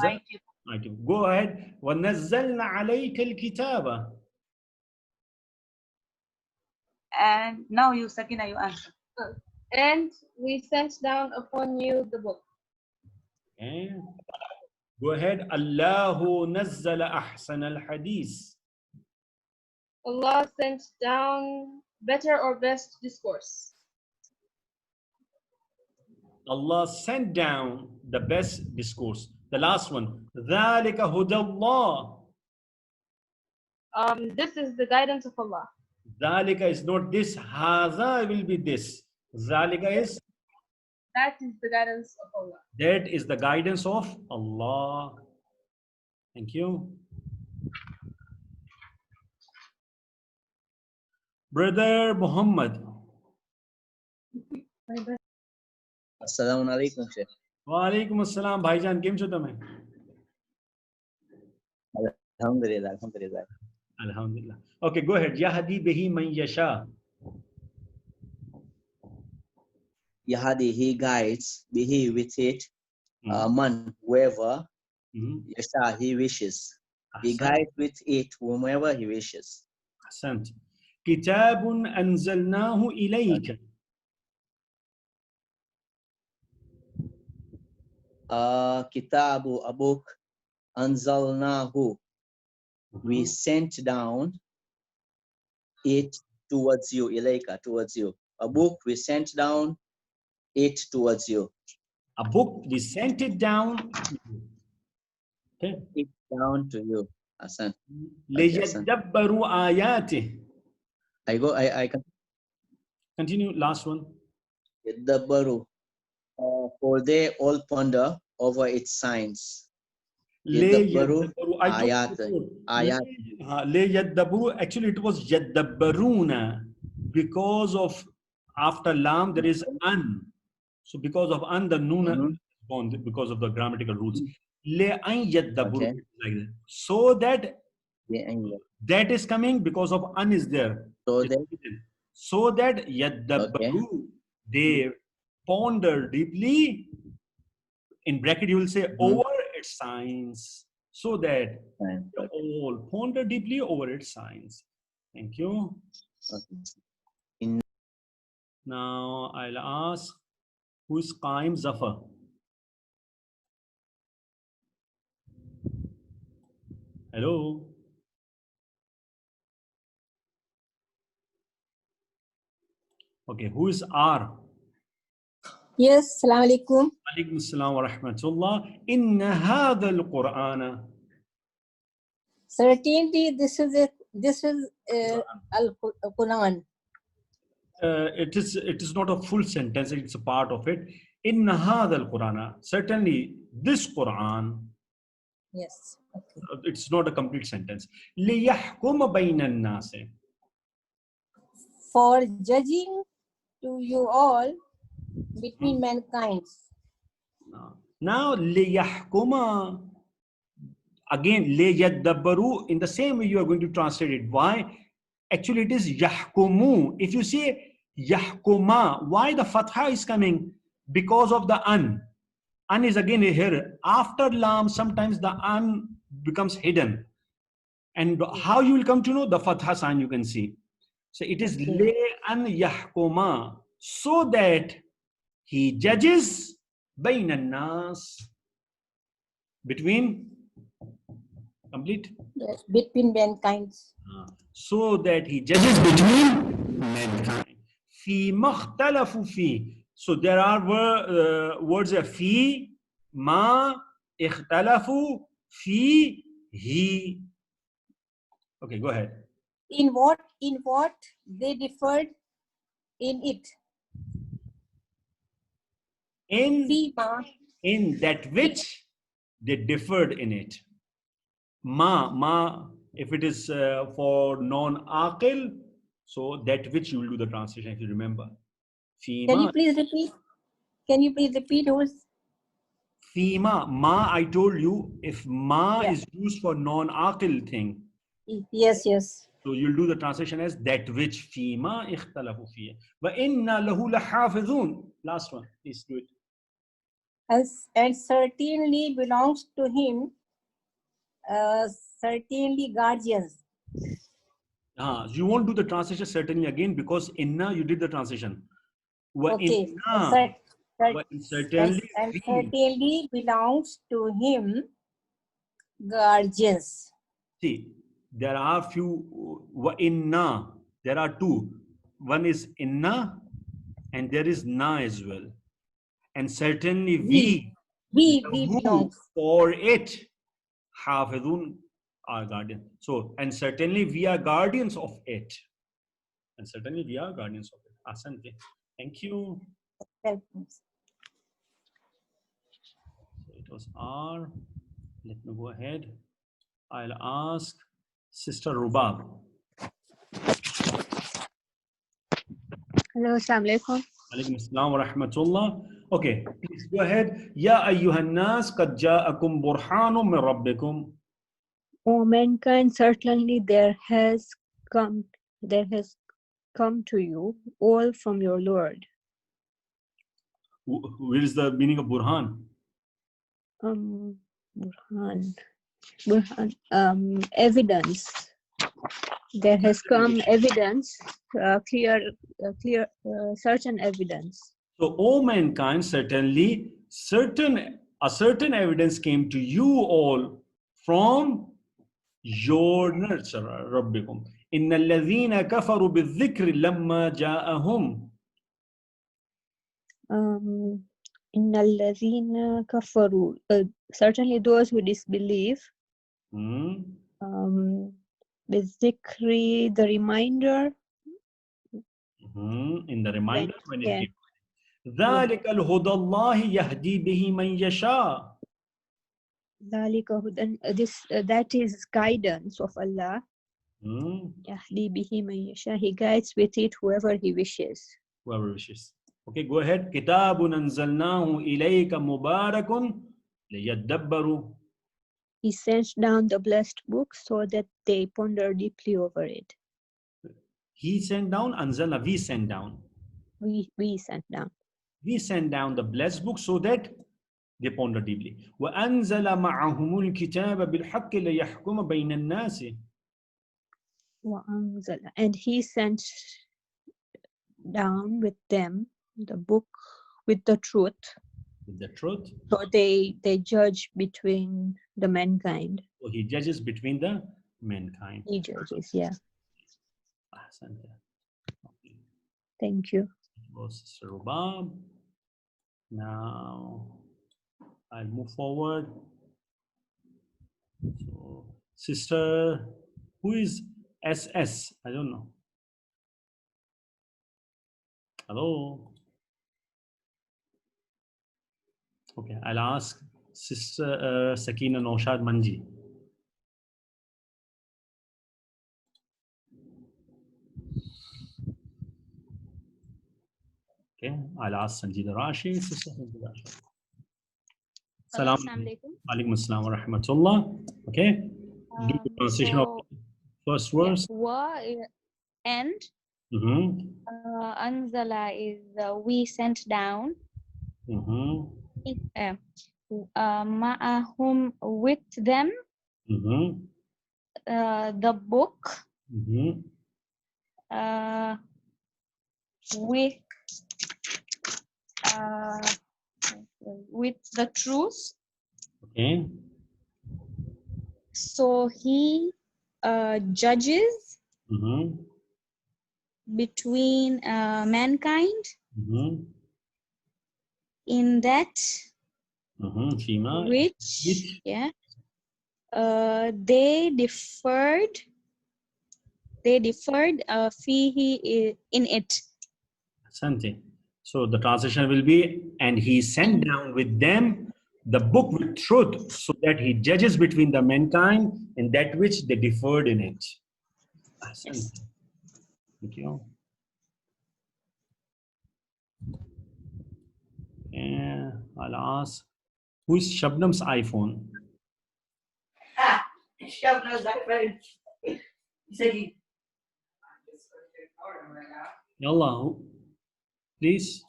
mighty book. Go ahead. وَنَزَّلْنَا عَلَيْكَ الْكِتَابَ. And now you, Sakina, you answer. And we sent down upon you the book. Okay. Go ahead. Allahu nazzala ahsan al-hadith. Allah sent down better or best discourse. Allah sent down the best discourse. The last one. ذَلِكَ هُدَى اللَّهِ. This is the guidance of Allah. ذَلِكَ is not this. هَذَا will be this. ذَلِكَ is? That is the guidance of Allah. That is the guidance of Allah. Thank you. Brother Muhammad. Assalamu alaikum, Sheikh. Wa alaikum assalam, Bhaijan. Kem cho tame? Alhamdulillah, alhamdulillah. Alhamdulillah. Okay, go ahead. Yahdi bihi man yasha. Yahdi, he guides, bihi with it, man, whoever, yasha, he wishes. He guides with it whomever he wishes. Ahsant. كتاب أنزلناه إليك. Kitabu, a book, anzalnahu, we sent down it towards you, ilayka, towards you. A book, we sent down it towards you. A book, we sent it down. Okay. It down to you. Hasan. ليدبروا آياته. I can Continue, last one. Yadabbaru, for they all ponder over its signs. ليدبروا. Ayat. ليدبروا. Actually, it was يدبرون. Because of after lam there is an. So because of an, the noon is gone because of the grammatical rules. لأن يدبروا. Okay. Like that. So that that is coming because of an is there. So that yadabbaru, they ponder deeply. In bracket you will say over its signs. So that they all ponder deeply over its signs. Thank you. Now I'll ask, who is Qaim Zafar? Hello. Okay, who is R? Yes, Assalamu alaikum. Alaikum assalam wa rahmatullah. Inna hadha al-Qur'ana. Certainly, this is Al-Quran. It is not a full sentence, it's a part of it. Inna hadha al-Qur'ana. Certainly, this Quran. Yes. Okay. It's not a complete sentence. لِيَحْكُمَ بَيْنَ النَّاسِ. For judging to you all between mankind. Now, لِيَحْكُمَ. Again, لِيَدَّبَّرُوا. In the same way, you are going to translate it. Why? Actually, it is يَحْكُمُ. If you say يَحْكُمَ, why the fatha is coming? Because of the an. An is again here. After lam, sometimes the an becomes hidden. And how you will come to know? The fatha sign you can see. So it is le an yahkuma, so that he judges bayna nas, between, complete? Yes, between mankind. So that he judges between mankind. Fi makhtalafu fi. So there are words of fi, ma, ikhtalafu, fi, he. Okay, go ahead. In what they differed in it? In that which they differed in it. Ma, if it is for non-aqil, so that which you will do the translation if you remember. Can you please repeat those? Fima, ma, I told you, if ma is used for non-aqil thing. Yes. So you'll do the translation as that which fima ikhtalafu fihi. Wa inna lahu lahafizun. Last one, please do it. And certainly belongs to him, certainly guardians. You won't do the translation certainly again because inna you did the translation. Okay. Certainly belongs to him, guardians. See, there are few inna. There are two. One is inna, and there is na as well. And certainly we belong for it. Hafidun are guardian. So, and certainly we are guardians of it. And certainly we are guardians of it. Asante. Thank you. So it was R. Let me go ahead. I'll ask Sister Rubab. Hello, assalamu alaikum. Alaikum assalam wa rahmatullah. Okay, please go ahead. Ya ayyuhan nas qad ja'akum burhanun min rabbikum. O mankind, certainly there has come to you all from your Lord. Where is the meaning of burhan? Burhan, evidence. there has come evidence, clear, certain evidence. So, O mankind, certainly a certain evidence came to you all from your nurturer, Rabbikum. إِنَّ الَّذِينَ كَفَرُوا بِالذِّكْرِ لَمَّا جَاءَهُمْ. إِنَّ الَّذِينَ كَفَرُوا, certainly those who disbelieve, بِالذِّكْرِ, the reminder, in the reminder when it yeah. came. ذَلِكَ الْهُدَى اللَّهِ يَهْدِي بِهِ مَنْ يَشَاءُ. ذَلِكَ هُدًى, that is guidance of Allah. يَهْدِي بِهِ مَنْ يَشَاءُ, He guides with it whoever He wishes. Whoever wishes. Okay, go ahead. كِتَابٌ أَنزَلْنَاهُ إِلَيْكَ مُبَارَكٌ لِيَدَّبَّرُوا. He sent down the blessed book so that they ponder deeply over it. He sent down, Anzalna, we sent down. We sent down. We sent down the blessed book so that they ponder deeply. وَأَنزَلَ مَعَهُمُ الْكِتَابَ بِالْحَقِّ لِيَحْكُمَ بَيْنَ النَّاسِ. And He sent down with them the book with the truth. With the truth. So they judge between the mankind. So He judges between the mankind. He judges, yeah. Okay. Thank you. Sister Rubab. Now I'll move forward. So, Sister, who is SS? I don't know. Hello. Okay, I'll ask Sister Sakina Naushad Manji. Okay, I'll ask Sanjida Rashi. Sister Sanjida Rashi. Salam alaikum assalam wa rahmatullah. Okay, do the translation of first verse. Wa and Anzala is we sent down. Ma'ahum with them. The book. With the truth. Okay. So He judges between mankind in that which they differed fihi in it. Something. So the translation will be, and He sent down with them the book with truth, so that He judges between the mankind in that which they differed in it. Yes. Thank you. Yeah, I'll ask, who is Shabnam's iPhone? Shabnam's iPhone. Yallah, please.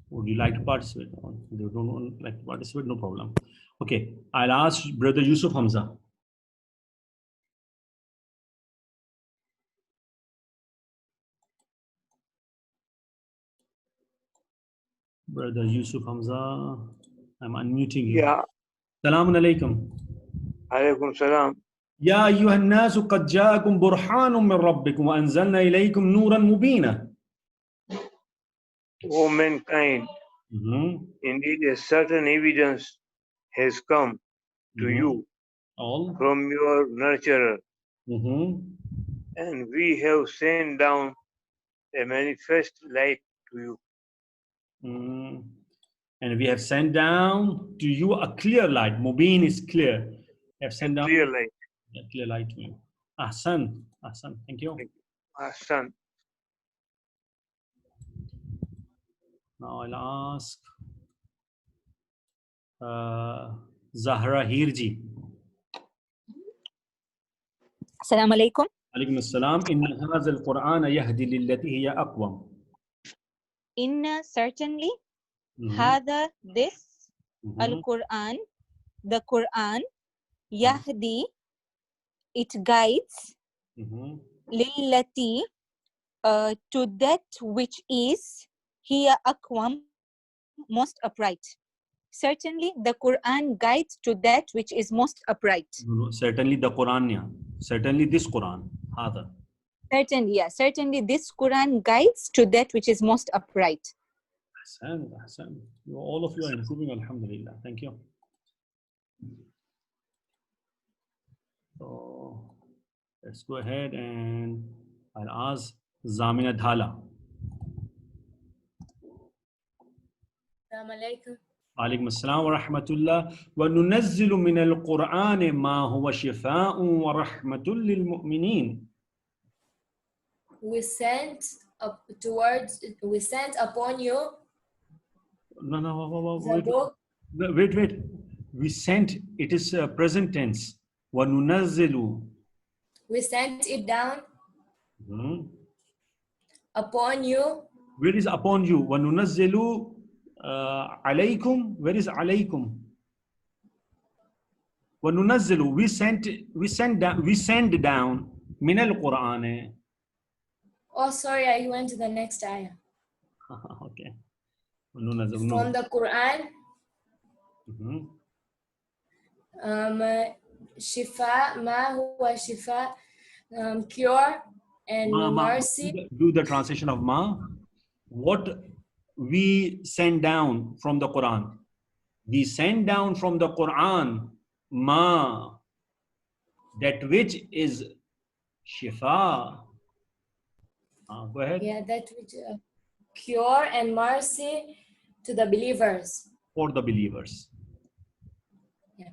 Would you like to participate? Or you don't like to participate? No problem. Okay, I'll ask Brother Yusuf Hamza. Brother Yusuf Hamza, I'm unmuting you. Yeah. Salamun alaikum. Alaikum salam. يا أيها الناس قد جاءكم برهان من ربكم وأنزلنا إليكم نورا مبينا. O mankind, indeed a certain evidence has come to you from your nurturer, and we have sent down a manifest light to you. And we have sent down to you a clear light. Mubin is clear. We have sent down clear light. A clear light to you. Ahsan. Ahsan. Thank you. Ahsan. Now I'll ask Zahra Hirji. Assalamu alaikum. Alaikum assalam. Inna hadha al-Qur'ana yahdi lillati hiya aqwam. Inna, certainly, hadha, this, al-Quran, the Quran, Yahdi, it guides, Lillati, to that which is, Hiya Aqwam, most upright. Certainly, the Quran guides to that which is most upright. Certainly the Quran, yeah. Certainly this Quran. Hada. Certainly, yeah. Certainly, this Quran guides to that which is most upright. Ahsan, ahsan. All of you are improving, alhamdulillah. Thank you. So, let's go ahead and I'll ask Zamina Dhala. Assalamu alaikum. عليكم السلام ورحمة الله وننزل من القرآن ما هو شفاء ورحمة للمؤمنين. We sent upon you the book. Wait. We sent, it is present tense. وننزل. We sent it down upon you. Where is upon you? وننزل عليكم. Where is عليكم? وننزل. We send down من القرآن. Oh, sorry, I went to the next ayah. Okay. From the Quran, Shifa, ma huwa shifa, cure and mercy. Do the translation of ma. What we send down from the Quran. We send down from the Quran ma, that which is shifa. Go ahead. Yeah, that which cure and mercy to the believers. For the believers. Yeah.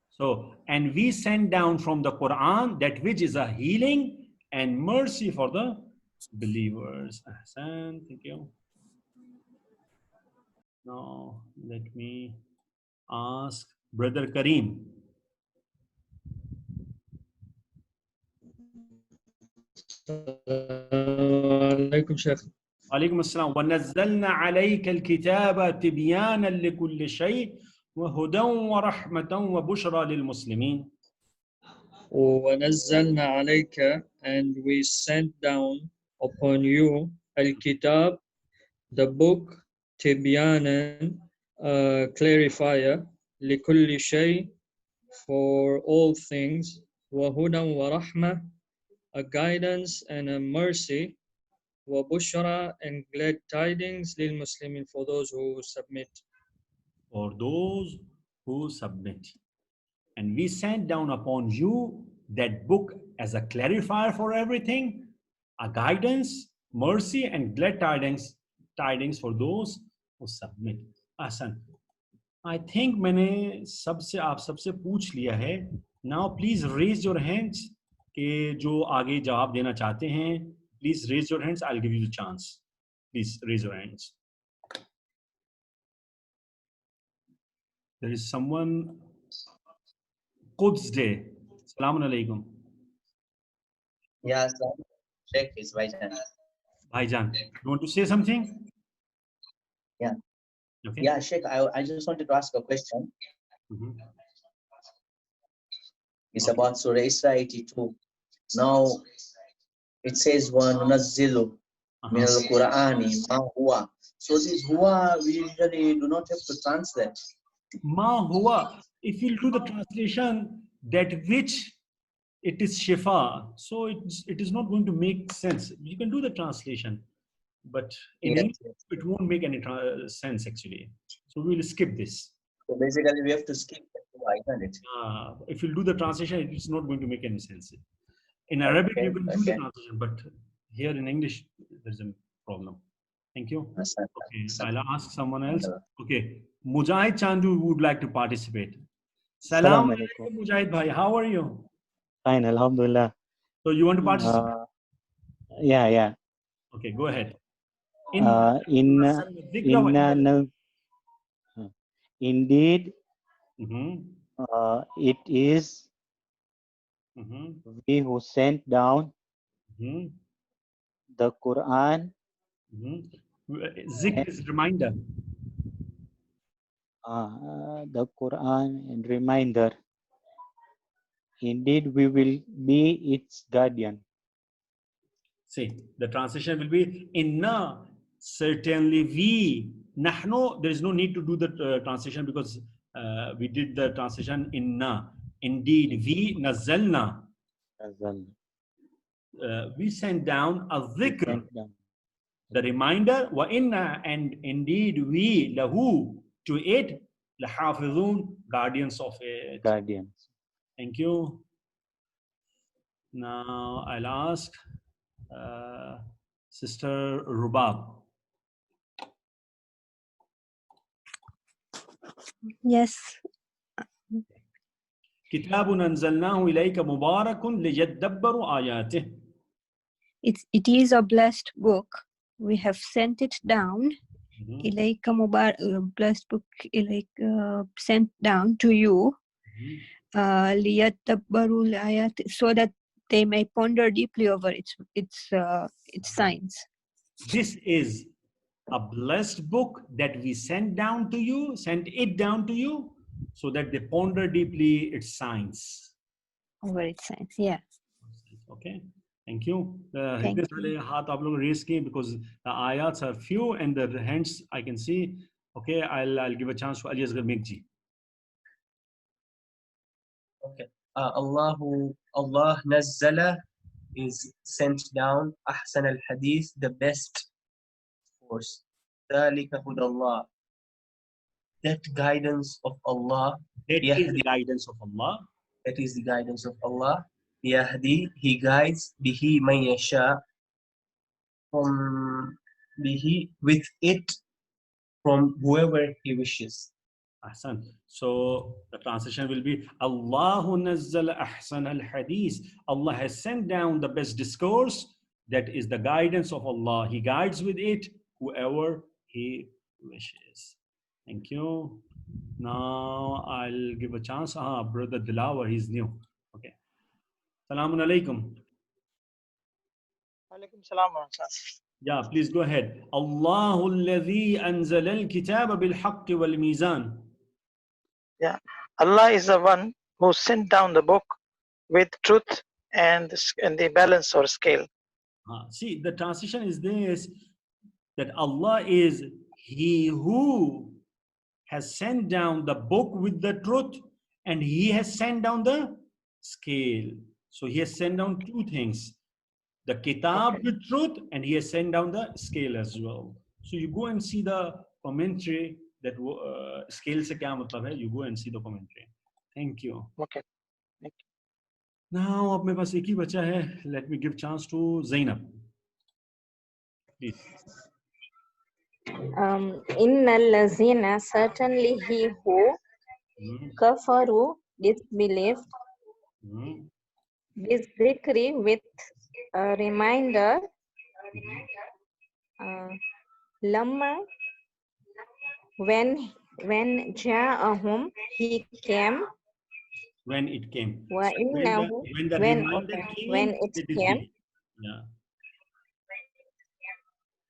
So, and we send down from the Quran that which is a healing and mercy for the believers. Ahsan, thank you. Now, let me ask Brother Kareem. عليكم شيخ. عليكم السلام. ونزلنا عليك الكتاب تبيانا لكل شيء وهدى ورحمة وبشرى للمسلمين. ونزلنا عليك, and we sent down upon you al-kitab, the book, tibyanan, clarifier, لكل شيء, for all things, وهدى ورحمة, a guidance and a mercy, وبشرى, and glad tidings, للمسلمين, for those who submit. For those who submit. And we sent down upon you that book as a clarifier for everything, a guidance, mercy, and glad tidings for those who submit. Ahsan. I think मैंने आप सबसे पूछ लिया है. Now please raise your hands कि जो आगे जवाब देना चाहते हैं. Please raise your hands. I'll give you the chance. Please raise your hands. There is someone. Quds Day. Assalamu alaikum. Yeah, Sheikh is Baijan. Baijan, you want to say something? Yeah. Okay. Yeah, Sheikh, I just wanted to ask a question. It's about Surah Isra 82. Now, it says, وَنُنَزِّلُ مِنَ الْقُرْآنِ مَا هُوَ. So this huwa, we usually do not have to translate. Ma huwa. If you do the translation, that which it is shifa, so it is not going to make sense. You can do the translation, but in English, it won't make any sense actually. So we will skip this. So basically, we have to skip the huwa, isn't it? If you do the translation, it's not going to make any sense. In Arabic, you can do the translation, but here in English, there's a problem. Thank you. Okay, I'll ask someone else. Okay, Mujahid Chandu would like to participate. Salam alaikum, Mujahid bhai. How are you? Fine, alhamdulillah. So you want to participate? Yeah. Okay, go ahead. Indeed, it is we who sent down the Quran. Zikr is reminder. the Quran and reminder. Indeed, we will be its guardian. See, the translation will be inna, certainly we. Nahnu, there is no need to do the translation because we did the translation inna. Indeed, we nazzalna. We sent down a dhikr, the reminder, wa inna, and indeed we, lahu, to it, lahafizun, guardians of it. Guardians. Thank you. Now I'll ask Sister Rubab. Yes. كتاب أنزلناه إليك مبارك ليدبروا آياته. It is a blessed book. We have sent it down. إليك blessed book sent down to you. ليدبروا الآيات, so that they may ponder deeply over its signs. This is a blessed book that we sent it down to you, so that they ponder deeply its signs. Over its signs, yeah. Okay, thank you. Thank you. Because the ayats are few and the hands I can see. Okay, I'll give a chance to Ali Asghar Megji. Okay. Allah nazzala is sent down. Ahsan al-hadith, the best course. Dhalika hudallah. That guidance of Allah. That is the guidance of Allah. That is the guidance of Allah. Yahdi, He guides. Bihi man yasha. With it, from whoever He wishes. Ahsan. So the translation will be Allahu nazzala ahsan al-hadith. Allah has sent down the best discourse. That is the guidance of Allah. He guides with it whoever He wishes. Thank you. Now I'll give a chance. Brother Dilawar, he's new. Okay. Salamun alaikum. Alaikum salam. Yeah, please go ahead. Allahu alladhi anzala al-kitaba bil-haqqi wal-mizan. Yeah, Allah is the one who sent down the book with truth and the balance or scale. See, the translation is this, that Allah is He who has sent down the book with the truth, and He has sent down the scale. So He has sent down two things, the kitab with truth, and He has sent down the scale as well. So you go and see the commentary, that scale se kya matlab hai, you go and see the commentary. Thank you. Okay. Thank you. Now ab mere paas ek hi bacha hai. Let me give chance to Zainab. Please. Innal lazina, certainly he who kafaru, disbelieved, bizikri, with a reminder, lamma, when ja'ahum, he came, when it came. Wa innahu, when it came. Yeah.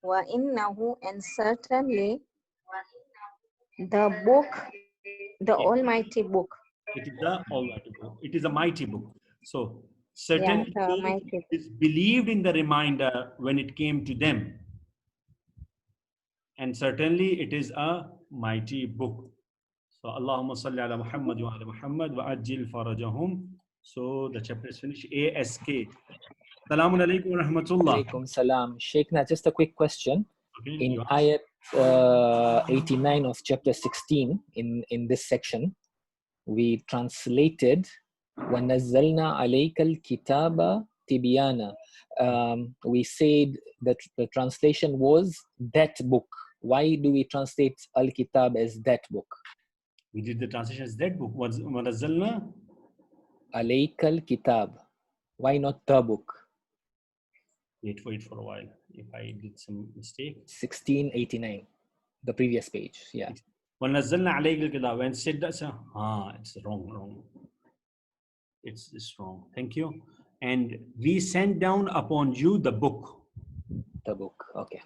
Wa innahu, and certainly the book, the Almighty book. It is the Almighty book. It is a mighty book. So certainly is believed in the reminder when it came to them. And certainly it is a mighty book. So Allahumma salli ala Muhammad wa ala Muhammad wa ajil farajahum. So the chapter is finished. ASK. Salamun alaikum wa rahmatullah. Alaikum salam. Sheikhna, just a quick question. Okay, in ayat 89 of chapter 16, in this section, we translated وَنَزَّلْنَا عَلَيْكَ الْكِتَابَ تِبِيَانًا. We said that the translation was that book. Why do we translate Al-Kitab as that book? We did the translation as that book. وَنَزَّلْنَا عَلَيْكَ الْكِتَاب. Why not the book? Wait for it for a while. If I did some mistake. 1689, the previous page. Yeah. وَنَزَّلْنَا عَلَيْكَ الْكِتَابَ. When said that, it's wrong. It's wrong. Thank you. And we sent down upon you the book. The book. Okay.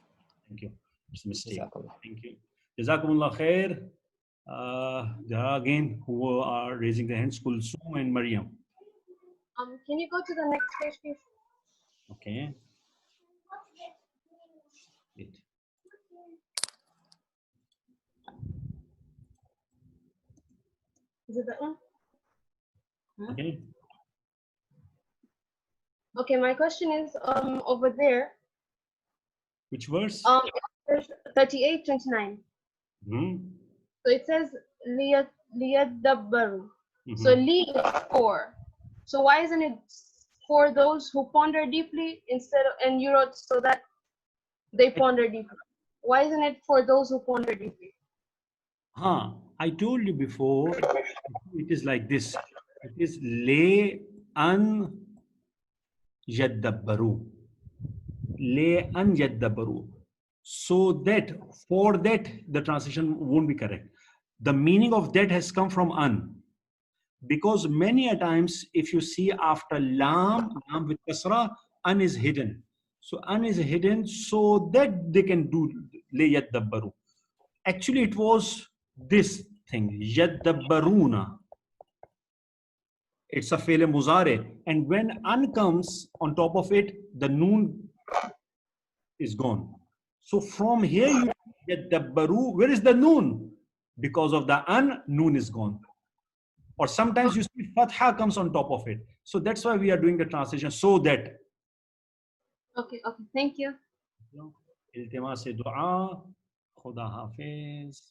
Thank you. It's a mistake. Thank you. Jazakumullah khair. There are again who are raising their hands, Kulsum and Maryam. Can you go to the next page, please? Okay. Wait. Is it that one? Okay. Okay, my question is over there. Which verse? Verse 38, 29. So it says liyadabbaru. So li is for. So why isn't it for those who ponder deeply instead of, and you wrote so that they ponder deeply? Why isn't it for those who ponder deeply? I told you before, it is like this. It is le an yaddabbaru. Le an yaddabbaru. So that, for that, the translation won't be correct. The meaning of that has come from an. Because many a times, if you see after lam with kasra, an is hidden. So an is hidden so that they can do le yaddabbaru. Actually, it was this thing, yaddabbaruna. It's a fi'l muzare. And when an comes on top of it, the noon is gone. So from here, you get the baru. Where is the noon? Because of the an, noon is gone. Or sometimes you see fatha comes on top of it. So that's why we are doing the translation so that. Okay, thank you. Iltimas-e dua, Khuda Hafiz.